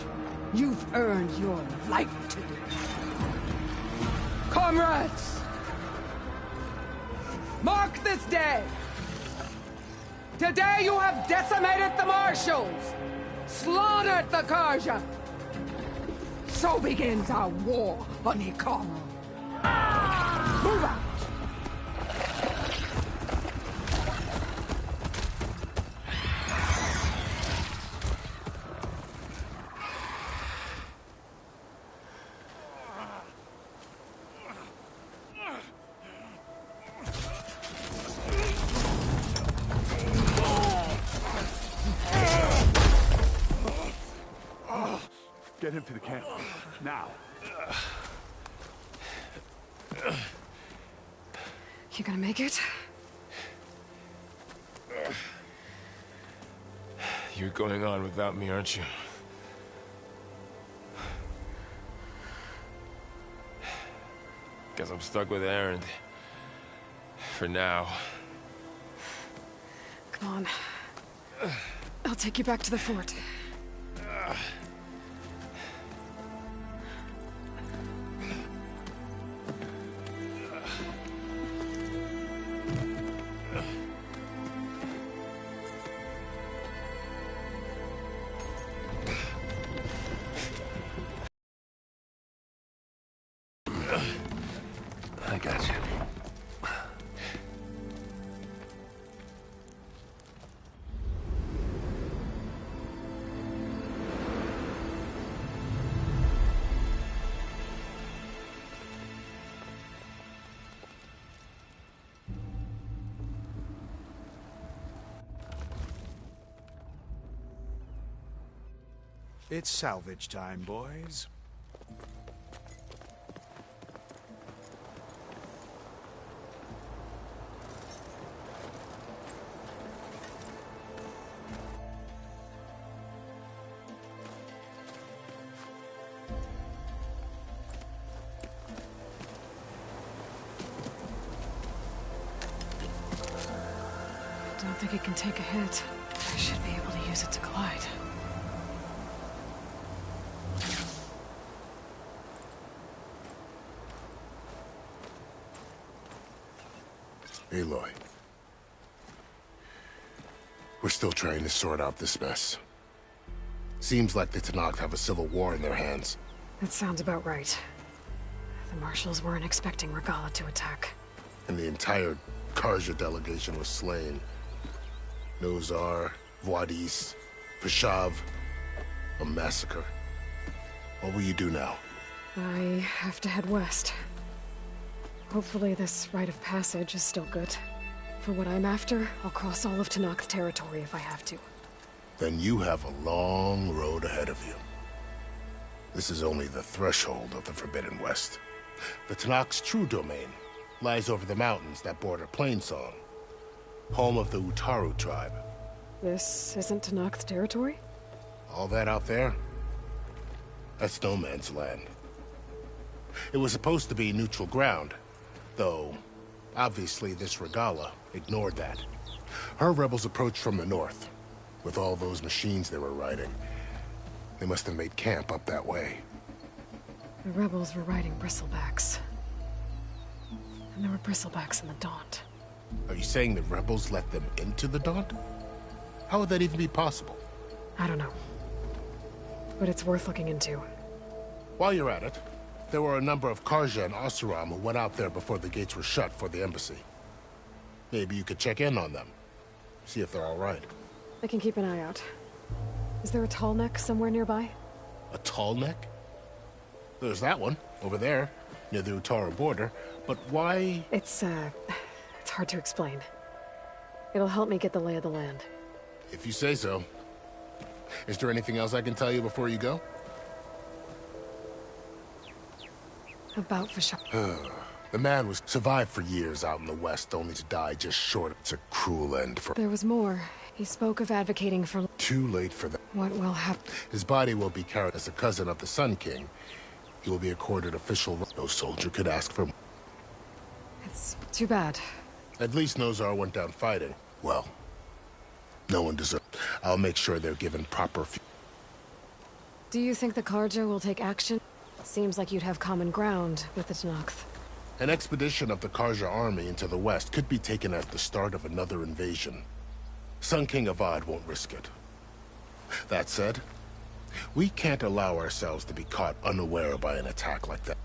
You've earned your life today. Comrades! Mark this day! Today you have decimated the Marshals! Slaughtered the Carja! So begins our war on Ikaru. Move out! Get him to the camp. Now. You gonna make it? You're going on without me, aren't you? Guess I'm stuck with Erend. For now. Come on. I'll take you back to the fort. I got you. It's salvage time, boys. I don't think it can take a hit. I should be able to use it to glide. Aloy. We're still trying to sort out this mess. Seems like the Tenakth have a civil war in their hands. That sounds about right. The Marshals weren't expecting Regalla to attack. And the entire Carja delegation was slain. Nozar, Vuadis, Vashav. A massacre. What will you do now? I have to head west. Hopefully this rite of passage is still good. For what I'm after, I'll cross all of Tenakth territory if I have to. Then you have a long road ahead of you. This is only the threshold of the Forbidden West. The Tenakth's true domain lies over the mountains that border Plainsong, home of the Utaru tribe. This isn't Tenakth territory? All that out there? That's no man's land. It was supposed to be neutral ground, though obviously this Regalla ignored that. Her rebels approached from the north, with all those machines they were riding. They must have made camp up that way. The rebels were riding bristlebacks. And there were bristlebacks in the Daunt. Are you saying the rebels let them into the Daunt? How would that even be possible? I don't know. But it's worth looking into. While you're at it, there were a number of Carja and Oseram who went out there before the gates were shut for the embassy. Maybe you could check in on them. See if they're all right. I can keep an eye out. Is there a tall neck somewhere nearby? A tall neck? There's that one, over there, near the Utaru border. But why? It's hard to explain. It'll help me get the lay of the land. If you say so. Is there anything else I can tell you before you go? About Vashar. The man was survived for years out in the West, only to die just short. It's a cruel end for... There was more. He spoke of advocating for... Too late for that. What will happen? His body will be carried as a cousin of the Sun King. He will be accorded official... No soldier could ask for... It's too bad. At least Nozar went down fighting. Well, no one deserves... I'll make sure they're given proper... Do you think the Carja will take action? Seems like you'd have common ground with the Tenakth. An expedition of the Carja army into the west could be taken at the start of another invasion. Sun King Avad won't risk it. That said, we can't allow ourselves to be caught unaware by an attack like that.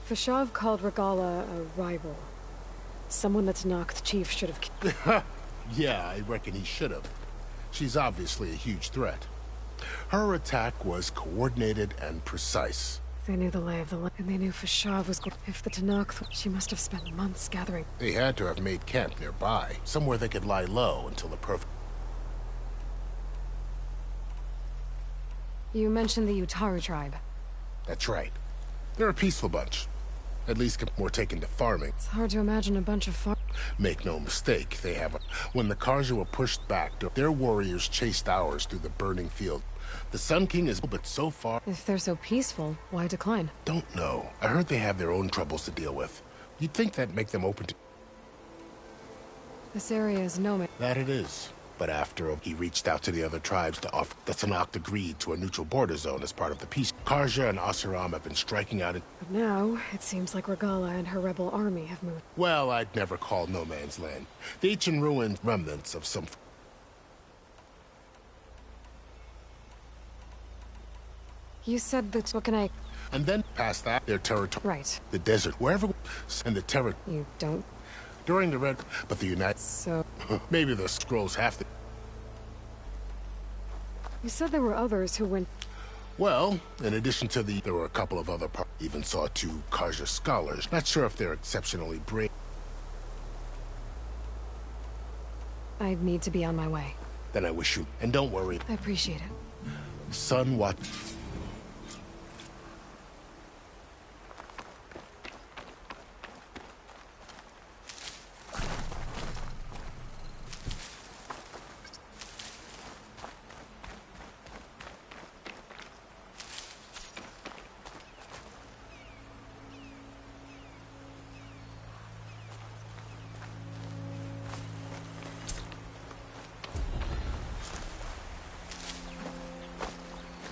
Fashav called Regalla a rival. Someone the Tenakth chief should have killed. Yeah, I reckon he should have. She's obviously a huge threat. Her attack was coordinated and precise. They knew the lay of the land, and they knew Fashav was going. If the Tenakth, she must have spent months gathering. They had to have made camp nearby, somewhere they could lie low until the perfect... You mentioned the Utaru tribe. That's right. They're a peaceful bunch. At least more taken to farming. It's hard to imagine a bunch of Make no mistake, they have a... When the Carja were pushed back, their warriors chased ours through the burning field. The Sun King is... but so far... If they're so peaceful, why decline? Don't know. I heard they have their own troubles to deal with. You'd think that'd make them open to... This area is nomad. That it is. But after he reached out to the other tribes to offer, the Tenakth agreed to a neutral border zone as part of the peace. Carja and Oseram have been striking out... But now, it seems like Regalla and her rebel army have moved. Well, I'd never call no man's land. The ancient ruins, remnants of some... You said that... What can I... And then, past that, their territory... Right. The desert, wherever... And the terror... You don't... During the Red... But the United... So... Maybe the scrolls have to... You said there were others who went... Well, in addition to the... There were a couple of other... Even saw 2 Carja scholars. Not sure if they're exceptionally brave. I'd need to be on my way. Then I wish you... And don't worry. I appreciate it. Son, what...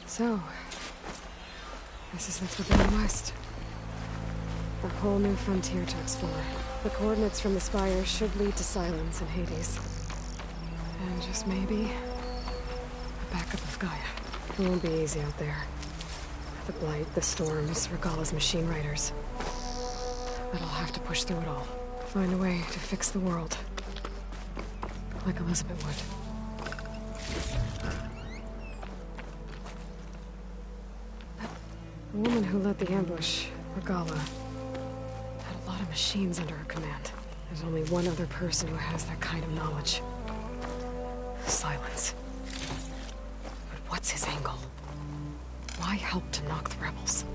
So, this is the Forbidden West. A whole new frontier to explore. The coordinates from the spire should lead to Silence and Hades. And just maybe, a backup of Gaia. It won't be easy out there. The Blight, the Storms, Regalla's machine riders. But I'll have to push through it all. Find a way to fix the world. Like Elizabeth would. The woman who led the ambush, Regalla, had a lot of machines under her command. There's only one other person who has that kind of knowledge. Silence. But what's his angle? Why help to knock the rebels?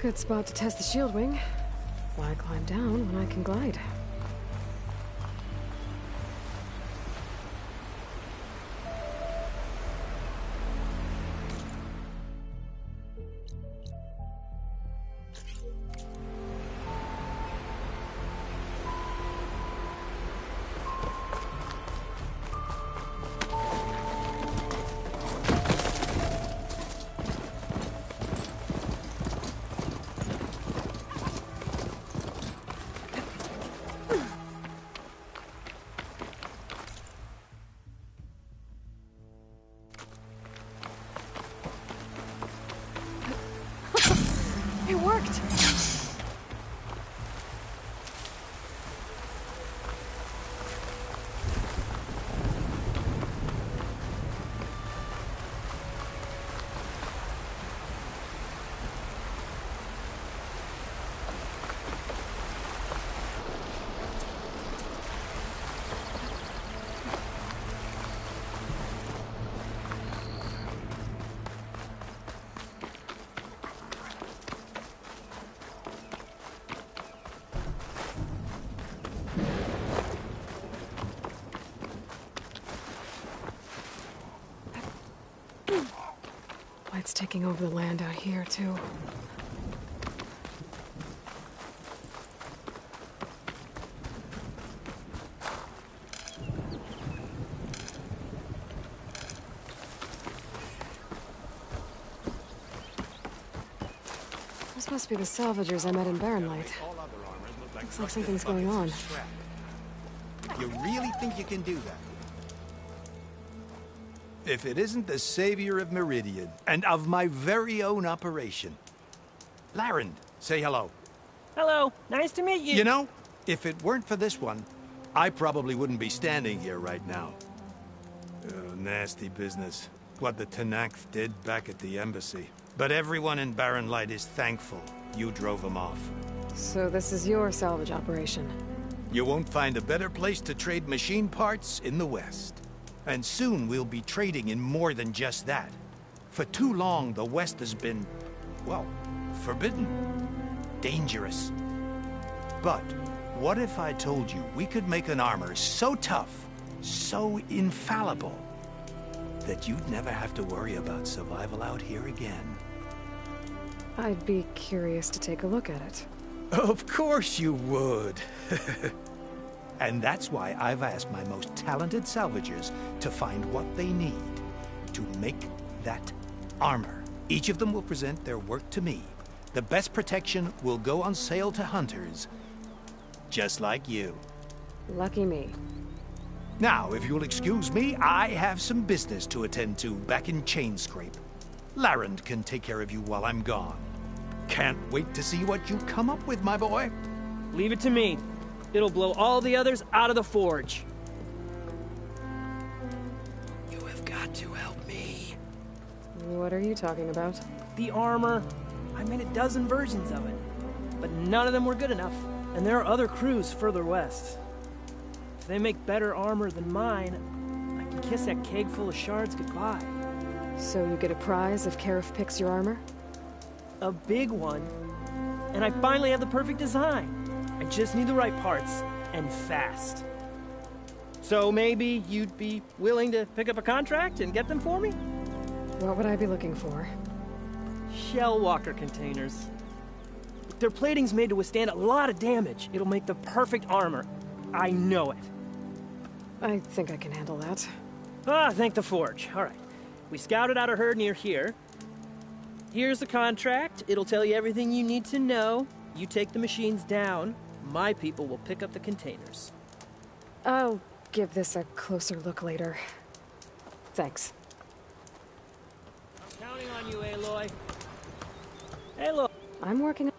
Good spot to test the shield wing. Why climb down when I can glide? It worked! Light's taking over the land out here, too. This must be the salvagers I met in Barren Light. Looks like something's going on. You really think you can do that? If it isn't the savior of Meridian, and of my very own operation. Larend, say hello. Hello, nice to meet you. You know, if it weren't for this one, I probably wouldn't be standing here right now. Oh, nasty business. What the Tenakth did back at the embassy. But everyone in Barren Light is thankful you drove them off. So this is your salvage operation? You won't find a better place to trade machine parts in the West. And soon we'll be trading in more than just that. For too long, the West has been, well, forbidden. Dangerous. But what if I told you we could make an armor so tough, so infallible, that you'd never have to worry about survival out here again? I'd be curious to take a look at it. Of course you would. And that's why I've asked my most talented salvagers to find what they need to make that armor. Each of them will present their work to me. The best protection will go on sale to hunters, just like you. Lucky me. Now, if you'll excuse me, I have some business to attend to back in Chainscrape. Larend can take care of you while I'm gone. Can't wait to see what you come up with, my boy. Leave it to me. It'll blow all the others out of the forge. You have got to help me. What are you talking about? The armor. I made a dozen versions of it, but none of them were good enough. And there are other crews further west. If they make better armor than mine, I can kiss that keg full of shards goodbye. So you get a prize if Karif picks your armor? A big one. And I finally have the perfect design. I just need the right parts, and fast. So maybe you'd be willing to pick up a contract and get them for me? What would I be looking for? Shell walker containers. Their plating's made to withstand a lot of damage. It'll make the perfect armor. I know it. I think I can handle that. Ah, thank the forge. All right. We scouted out a herd near here. Here's the contract. It'll tell you everything you need to know. You take the machines down. My people will pick up the containers. I'll give this a closer look later. Thanks. I'm counting on you, Aloy. Aloy. I'm working on...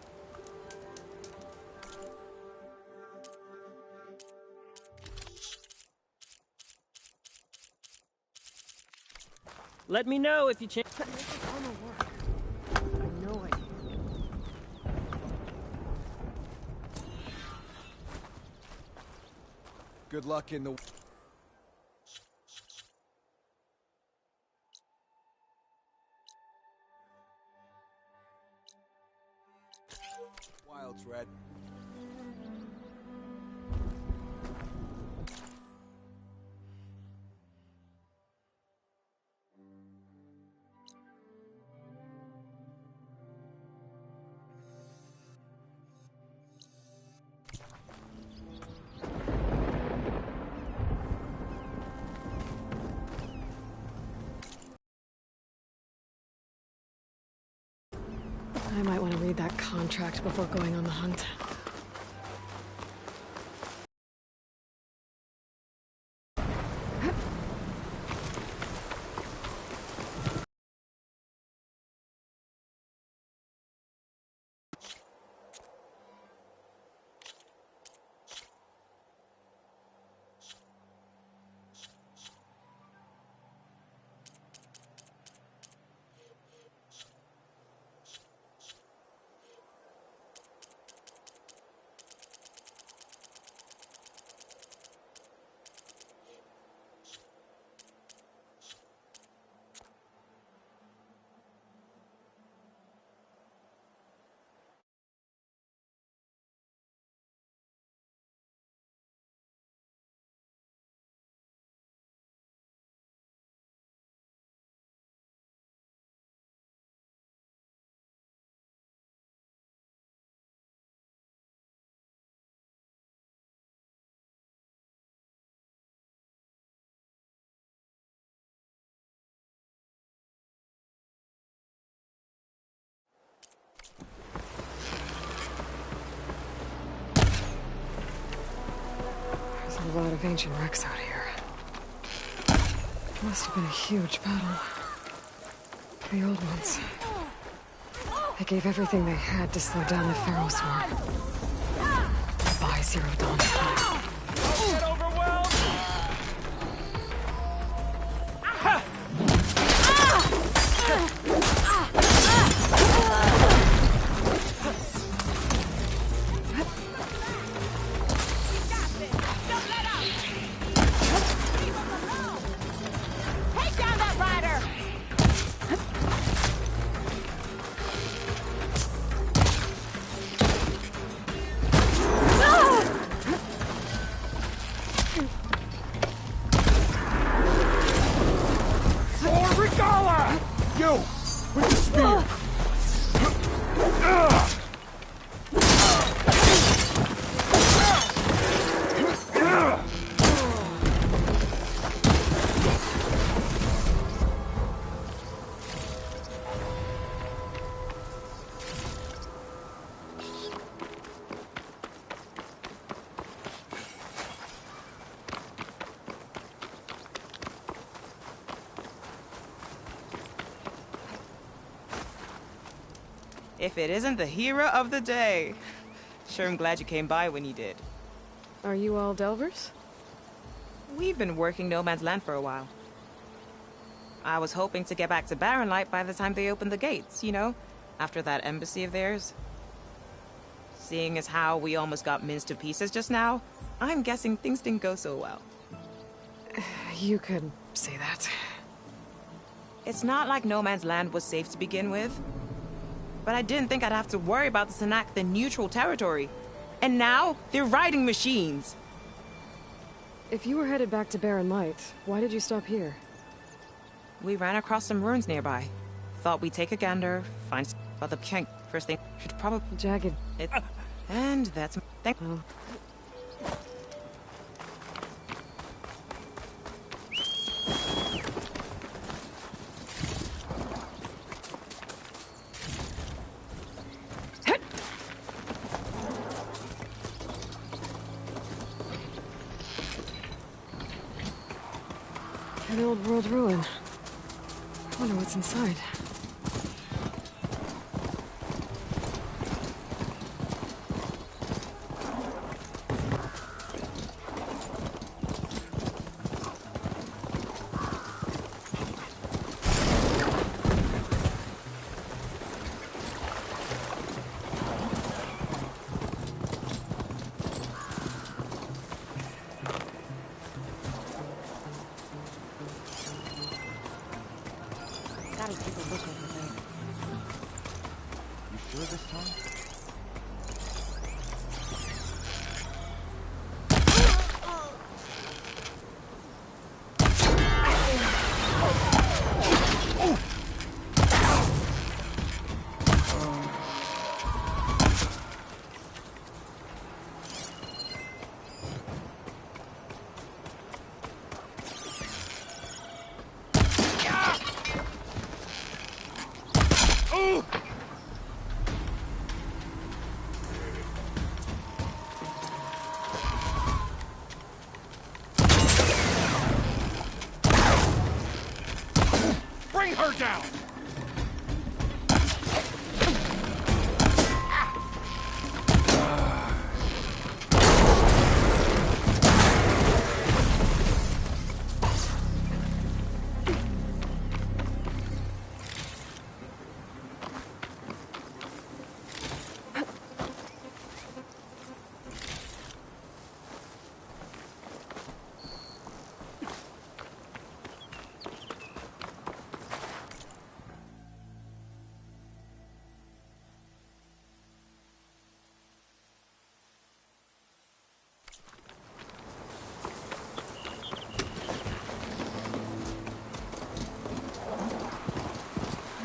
Let me know if you change. I know it. Good luck in the... Wild threat. I might want to read that contract before going on the hunt. A lot of ancient wrecks out here. Must have been a huge battle. The old ones. They gave everything they had to slow down the Pharaoh Swarm. Goodbye, Zero Dawn. Get overwhelmed! Take down that rider! For Regala! You! With the spear! If it isn't the hero of the day. Sure, I'm glad you came by when you did. Are you all Delvers? We've been working No Man's Land for a while. I was hoping to get back to Barren Light by the time they opened the gates, you know? After that embassy of theirs. Seeing as how we almost got minced to pieces just now, I'm guessing things didn't go so well. You could say that. It's not like No Man's Land was safe to begin with. But I didn't think I'd have to worry about the Tenakth in neutral territory. And now, they're riding machines. If you were headed back to Barren Light, why did you stop here? We ran across some ruins nearby. Thought we'd take a gander, find other king. First thing, should probably... Jagged. And that's... Thank... Oh. An old world ruin. I wonder what's inside. Gotta take a look over there. You sure this time? Bring her down!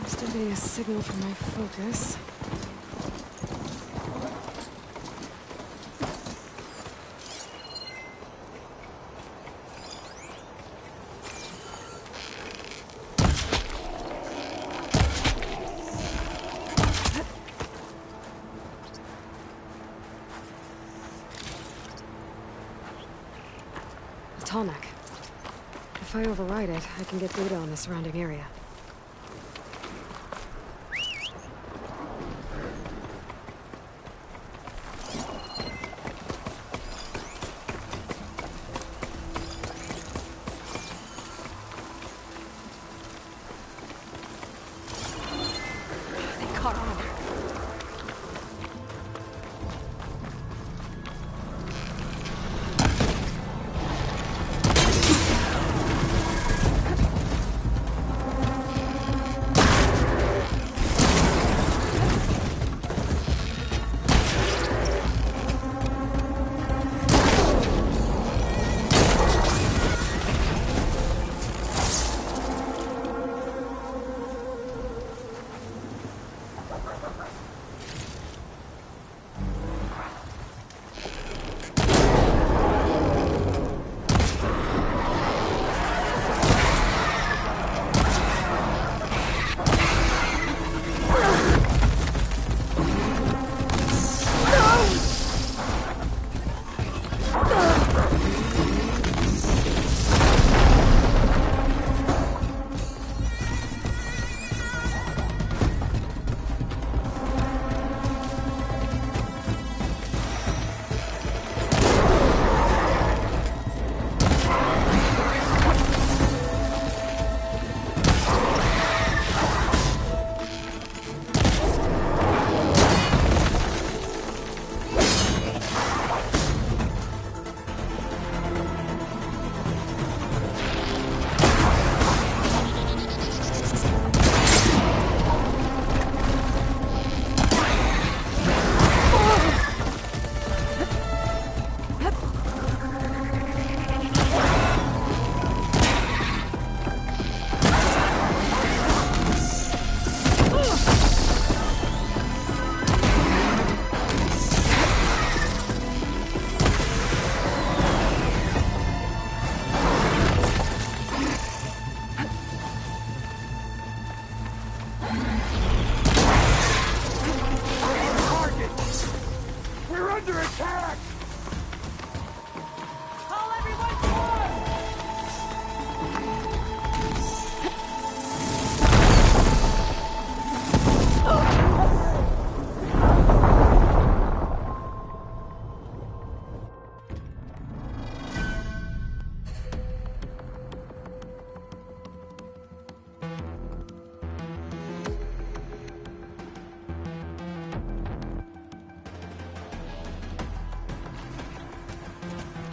Must be a signal for my focus. A Tallneck. If I override it, I can get data on the surrounding area.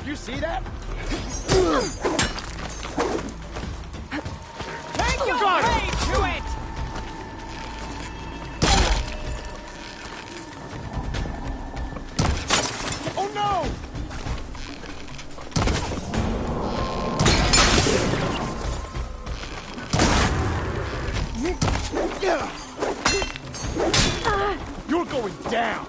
You see that? Take your way to it! Oh no! You're going down!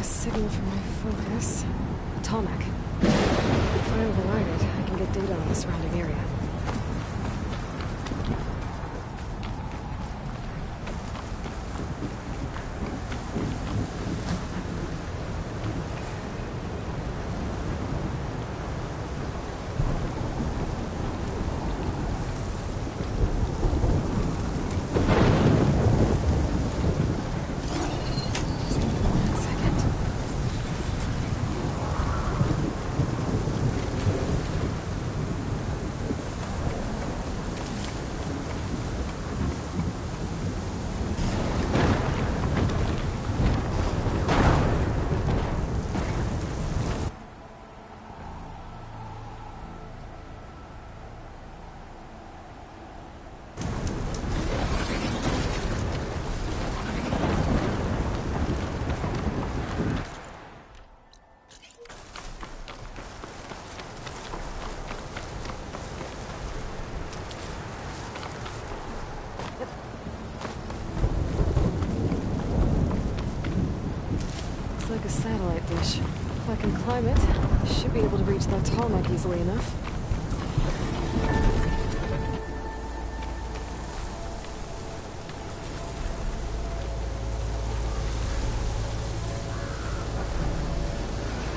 a signal from my focus. A Tallneck. If I override it, I can get data on the surrounding area. Like a satellite dish. If I can climb it, I should be able to reach that Tallneck easily enough.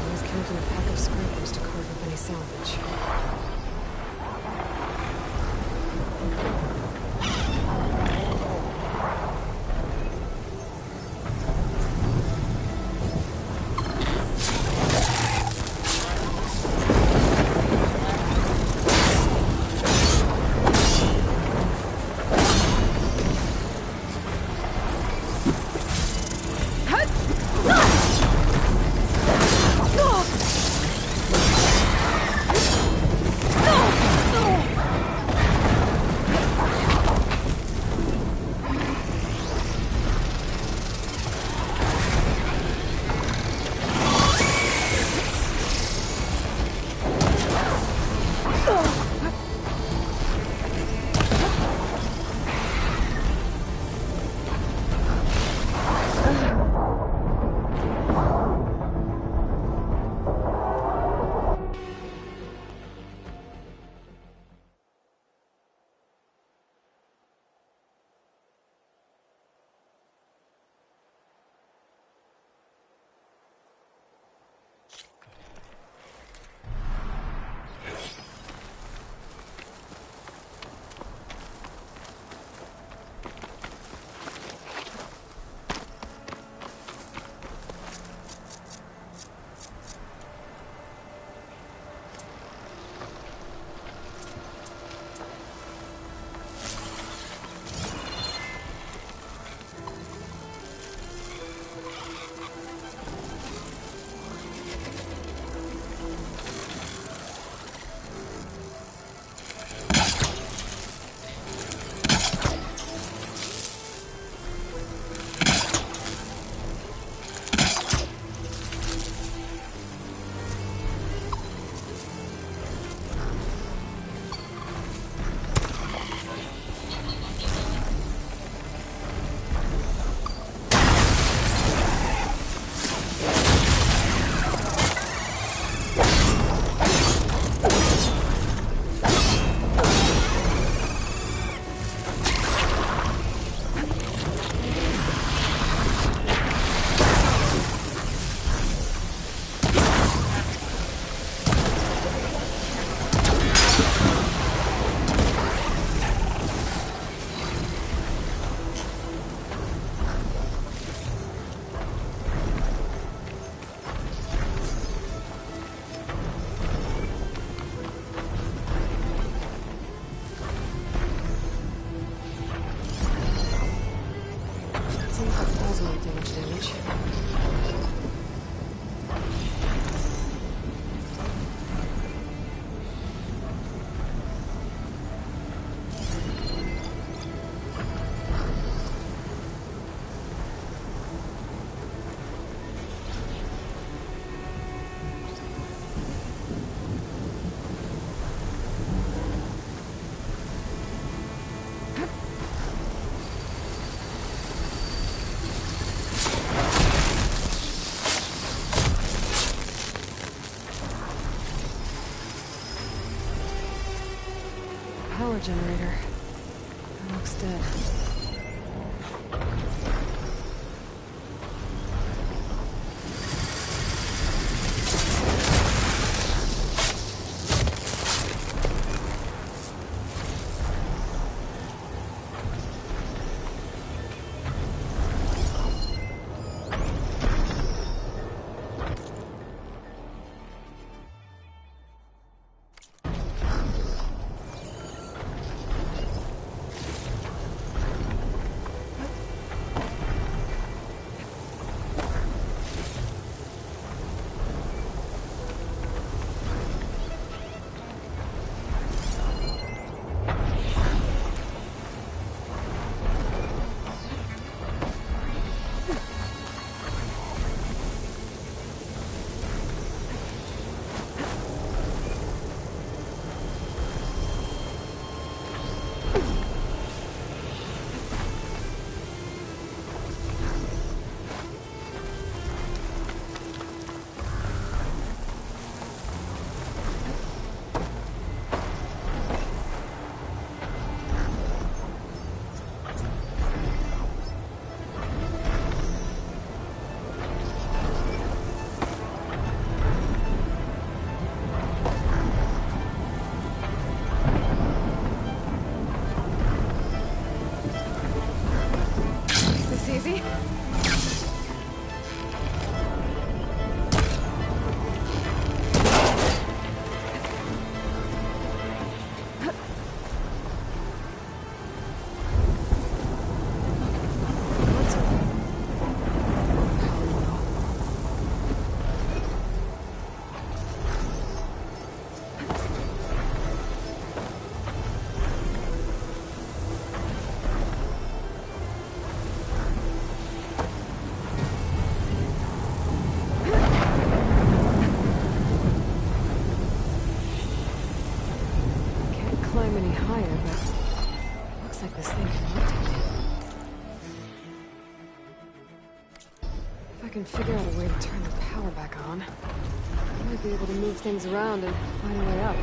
I was counting a pack of scrapers to carve up any salvage. power generator. It looks dead. Easy? Any higher, but looks like this thing can rotate. If I can figure out a way to turn the power back on, I might be able to move things around and find a way up.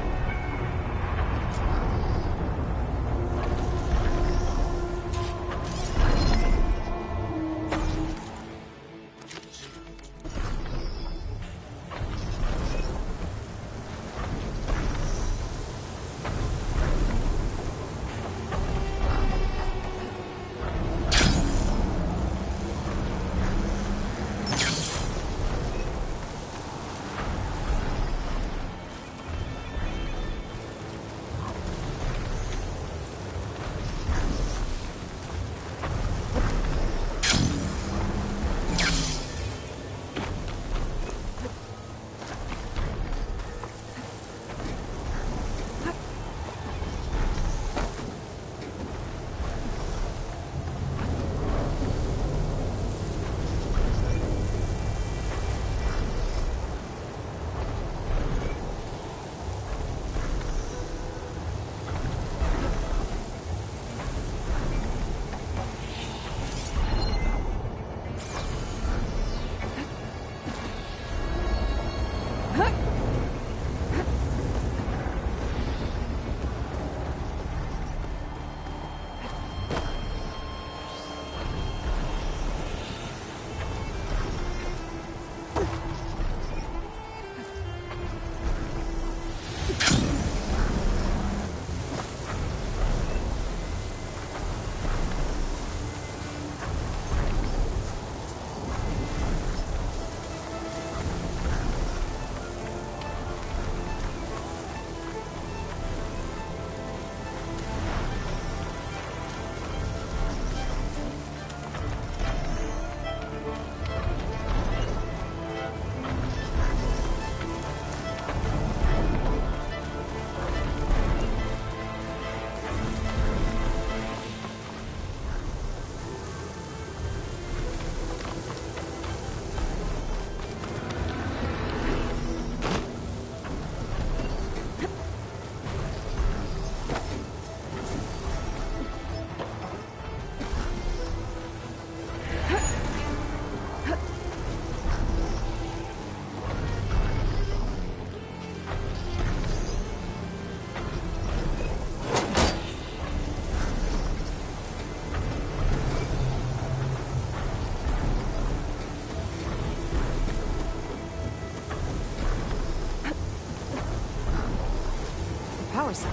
cell.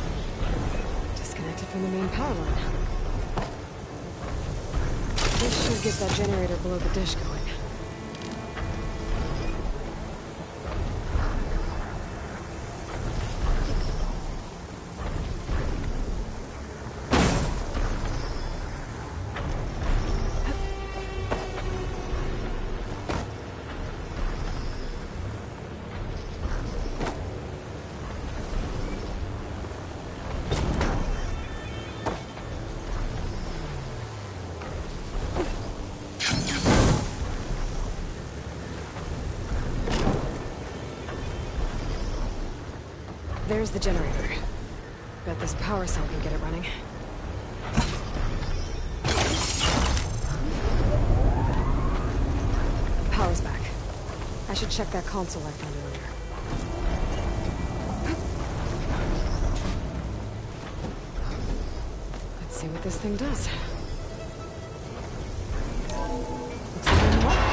Disconnected from the main power line. This should get that generator below the dish going. There's the generator. Bet this power cell can get it running. Power's back. I should check that console I found earlier. Let's see what this thing does. Looks like I'm up.